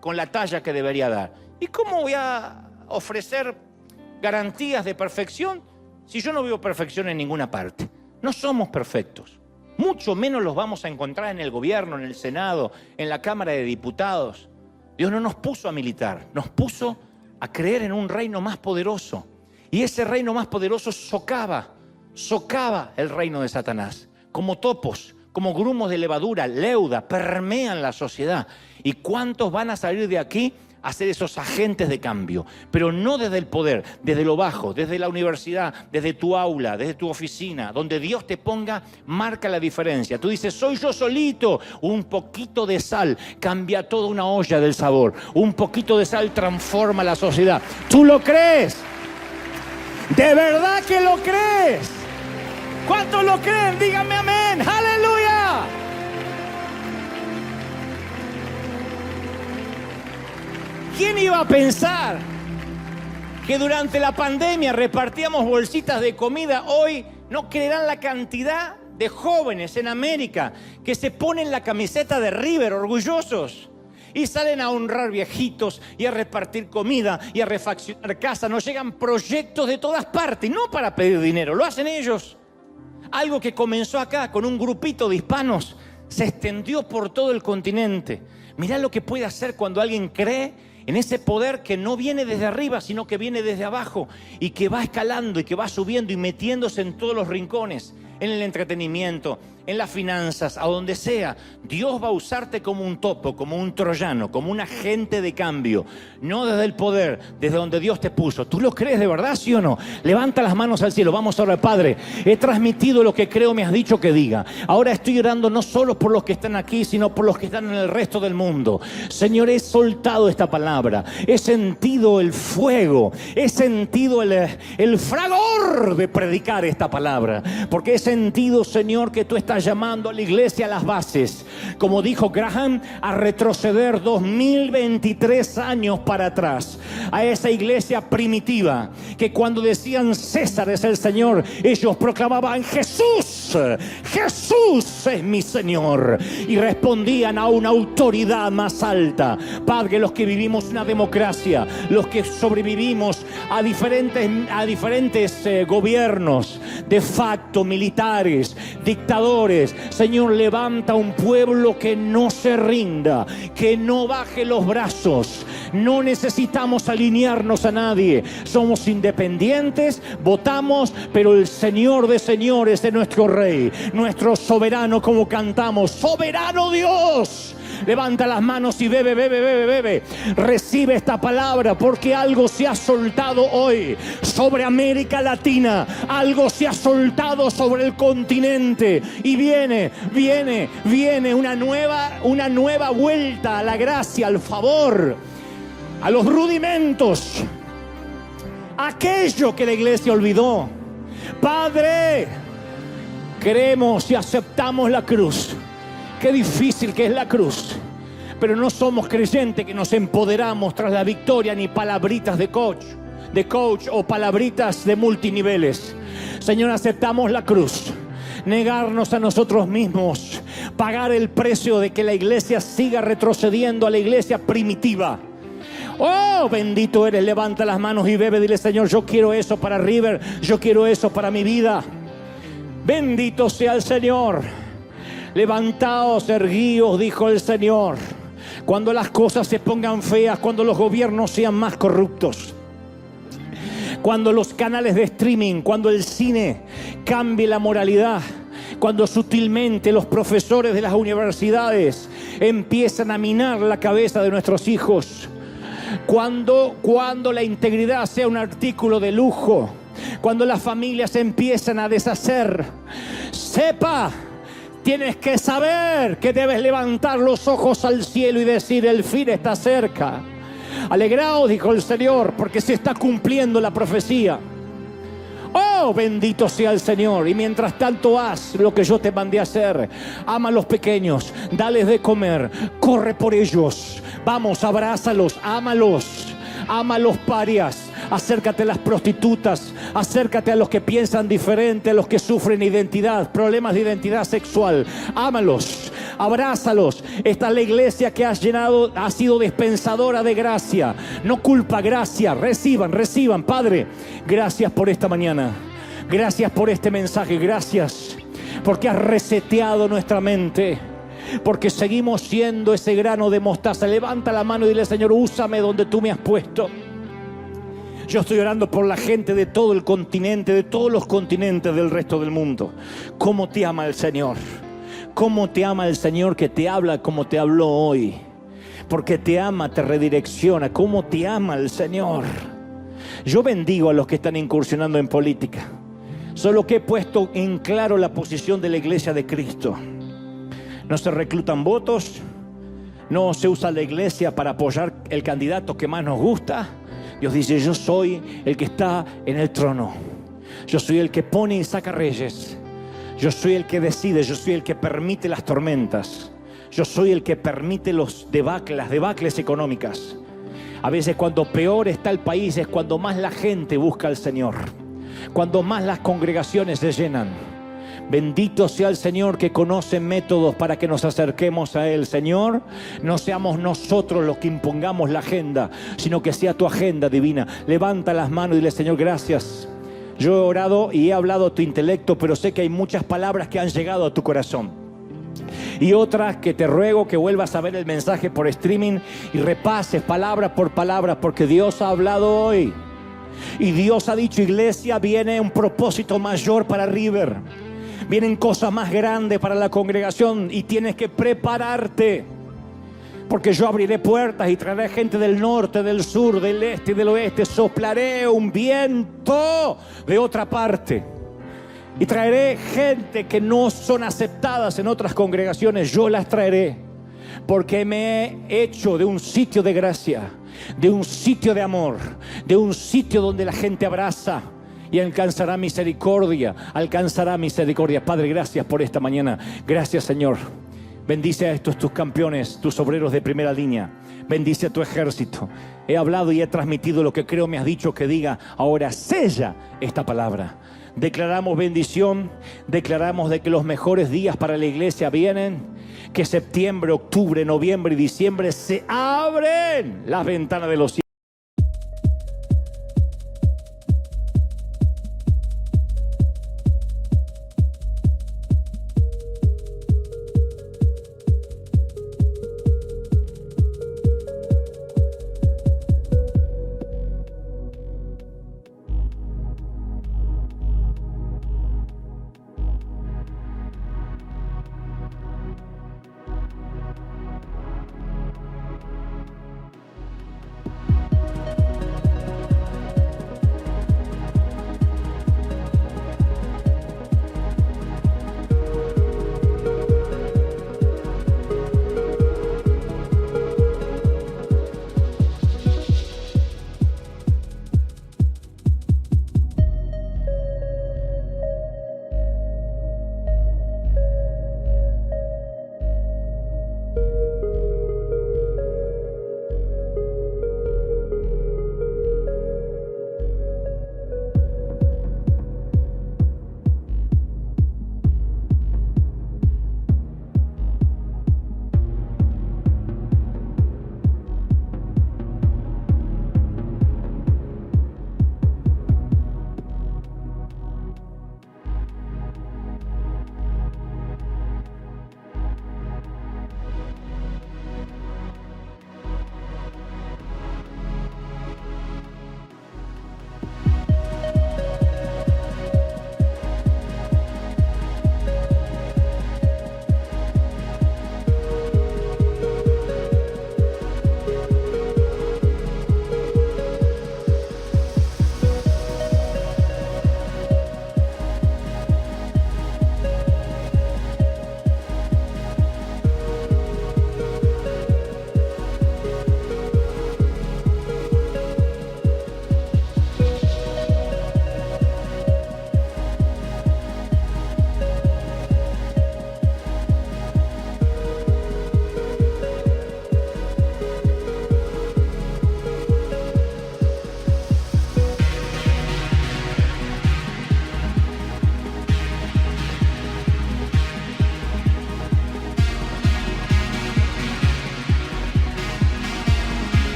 con la talla que debería dar. ¿Y cómo voy a ofrecer garantías de perfección si yo no veo perfección en ninguna parte? No somos perfectos. Mucho menos los vamos a encontrar en el gobierno, en el Senado, en la Cámara de Diputados. Dios no nos puso a militar, nos puso a creer en un reino más poderoso. Y ese reino más poderoso socava el reino de Satanás, como topos, como grumos de levadura, leuda, permean la sociedad. ¿Y cuántos van a salir de aquí a ser esos agentes de cambio? Pero no desde el poder, desde lo bajo, desde la universidad, desde tu aula, desde tu oficina, donde Dios te ponga, marca la diferencia. Tú dices, soy yo solito. Un poquito de sal cambia toda una olla del sabor. Un poquito de sal transforma la sociedad. ¿Tú lo crees? ¿De verdad que lo crees? ¿Cuántos lo creen? Díganme amén. ¡Aleluya! ¿Quién iba a pensar que durante la pandemia repartíamos bolsitas de comida? Hoy no creerán la cantidad de jóvenes en América que se ponen la camiseta de River orgullosos y salen a honrar viejitos y a repartir comida y a refaccionar casa. Nos llegan proyectos de todas partes, no para pedir dinero, lo hacen ellos. Algo que comenzó acá con un grupito de hispanos se extendió por todo el continente. Mirá lo que puede hacer cuando alguien cree en ese poder que no viene desde arriba, sino que viene desde abajo y que va escalando y que va subiendo y metiéndose en todos los rincones, en el entretenimiento, en las finanzas, a donde sea. Dios va a usarte como un topo, como un troyano, como un agente de cambio, no desde el poder, desde donde Dios te puso. ¿Tú lo crees de verdad, sí o no? Levanta las manos al cielo. Vamos a orar. Padre, he transmitido lo que creo me has dicho que diga. Ahora estoy orando no solo por los que están aquí, sino por los que están en el resto del mundo. Señor, he soltado esta palabra, he sentido el fuego, he sentido el fragor de predicar esta palabra, porque he sentido, Señor, que tú estás llamando a la iglesia a las bases, como dijo Graham, a retroceder 2023 años para atrás, a esa iglesia primitiva que cuando decían César es el Señor, ellos proclamaban Jesús, Jesús es mi Señor, y respondían a una autoridad más alta. Padre, los que vivimos una democracia, los que sobrevivimos a diferentes gobiernos de facto, militares, dictadores, Señor, levanta un pueblo que no se rinda, que no baje los brazos. No necesitamos alinearnos a nadie, somos independientes, votamos, pero el Señor de señores es nuestro Rey, nuestro soberano, como cantamos, soberano Dios. Levanta las manos y bebe, bebe, bebe, bebe. Recibe esta palabra, porque algo se ha soltado hoy sobre América Latina. Algo se ha soltado sobre el continente. Y viene una nueva vuelta a la gracia, al favor, a los rudimentos. Aquello que la iglesia olvidó. Padre, creemos y aceptamos la cruz. Qué difícil que es la cruz, pero no somos creyentes que nos empoderamos tras la victoria, ni palabritas de coach o palabritas de multiniveles. Señor, aceptamos la cruz, negarnos a nosotros mismos, pagar el precio de que la iglesia siga retrocediendo a la iglesia primitiva. Oh, bendito eres. Levanta las manos y bebe. Dile, Señor, yo quiero eso para River, yo quiero eso para mi vida. Bendito sea el Señor. Levantaos, erguíos, dijo el Señor, cuando las cosas se pongan feas, cuando los gobiernos sean más corruptos, cuando los canales de streaming, cuando el cine cambie la moralidad, cuando sutilmente los profesores de las universidades empiezan a minar la cabeza de nuestros hijos, cuando la integridad sea un artículo de lujo, cuando las familias empiezan a deshacer. Tienes que saber que debes levantar los ojos al cielo y decir, el fin está cerca. Alegraos, dijo el Señor, porque se está cumpliendo la profecía. Oh, bendito sea el Señor. Y mientras tanto, haz lo que yo te mandé a hacer. Ama a los pequeños, dales de comer, corre por ellos. Vamos, abrázalos, ámalos. Ama a los parias, acércate a las prostitutas, acércate a los que piensan diferente, a los que sufren problemas de identidad sexual. Ámalos, abrázalos. Esta es la iglesia que ha sido dispensadora de gracia, no culpa, gracia. Reciban. Padre, gracias por esta mañana, gracias por este mensaje, gracias porque has reseteado nuestra mente, porque seguimos siendo ese grano de mostaza. Levanta la mano y dile, Señor, úsame donde tú me has puesto. Yo estoy orando por la gente de todo el continente, de todos los continentes del resto del mundo. ¿Cómo te ama el Señor? cómo te ama el Señor que te habla como te habló hoy. Porque te ama, te redirecciona. Cómo te ama el Señor. Yo bendigo a los que están incursionando en política. Solo que he puesto en claro la posición de la iglesia de Cristo. No se reclutan votos. No se usa la iglesia para apoyar el candidato que más nos gusta. Dios dice, yo soy el que está en el trono. Yo soy el que pone y saca reyes. Yo soy el que decide. Yo soy el que permite las tormentas. Yo soy el que permite las debacles económicas. A veces cuando peor está el país es cuando más la gente busca al Señor. Cuando más las congregaciones se llenan. Bendito sea el Señor que conoce métodos para que nos acerquemos a Él. Señor, no seamos nosotros los que impongamos la agenda, sino que sea tu agenda divina. Levanta las manos y dile, Señor, gracias. Yo he orado y he hablado a tu intelecto, pero sé que hay muchas palabras que han llegado a tu corazón. Y otras que te ruego que vuelvas a ver el mensaje por streaming y repases palabra por palabra, porque Dios ha hablado hoy. Y Dios ha dicho, iglesia, viene un propósito mayor para River. Vienen cosas más grandes para la congregación y tienes que prepararte. Porque yo abriré puertas y traeré gente del norte, del sur, del este y del oeste. Soplaré un viento de otra parte. Y traeré gente que no son aceptadas en otras congregaciones. Yo las traeré. Porque me he hecho de un sitio de gracia, de un sitio de amor, de un sitio donde la gente abraza. Y alcanzará misericordia, Padre, gracias por esta mañana. Gracias, Señor. Bendice a estos tus campeones, tus obreros de primera línea. Bendice a tu ejército. He hablado y he transmitido lo que creo me has dicho que diga. Ahora sella esta palabra. Declaramos bendición. Declaramos de que los mejores días para la iglesia vienen. Que septiembre, octubre, noviembre y diciembre se abren las ventanas de los cielos.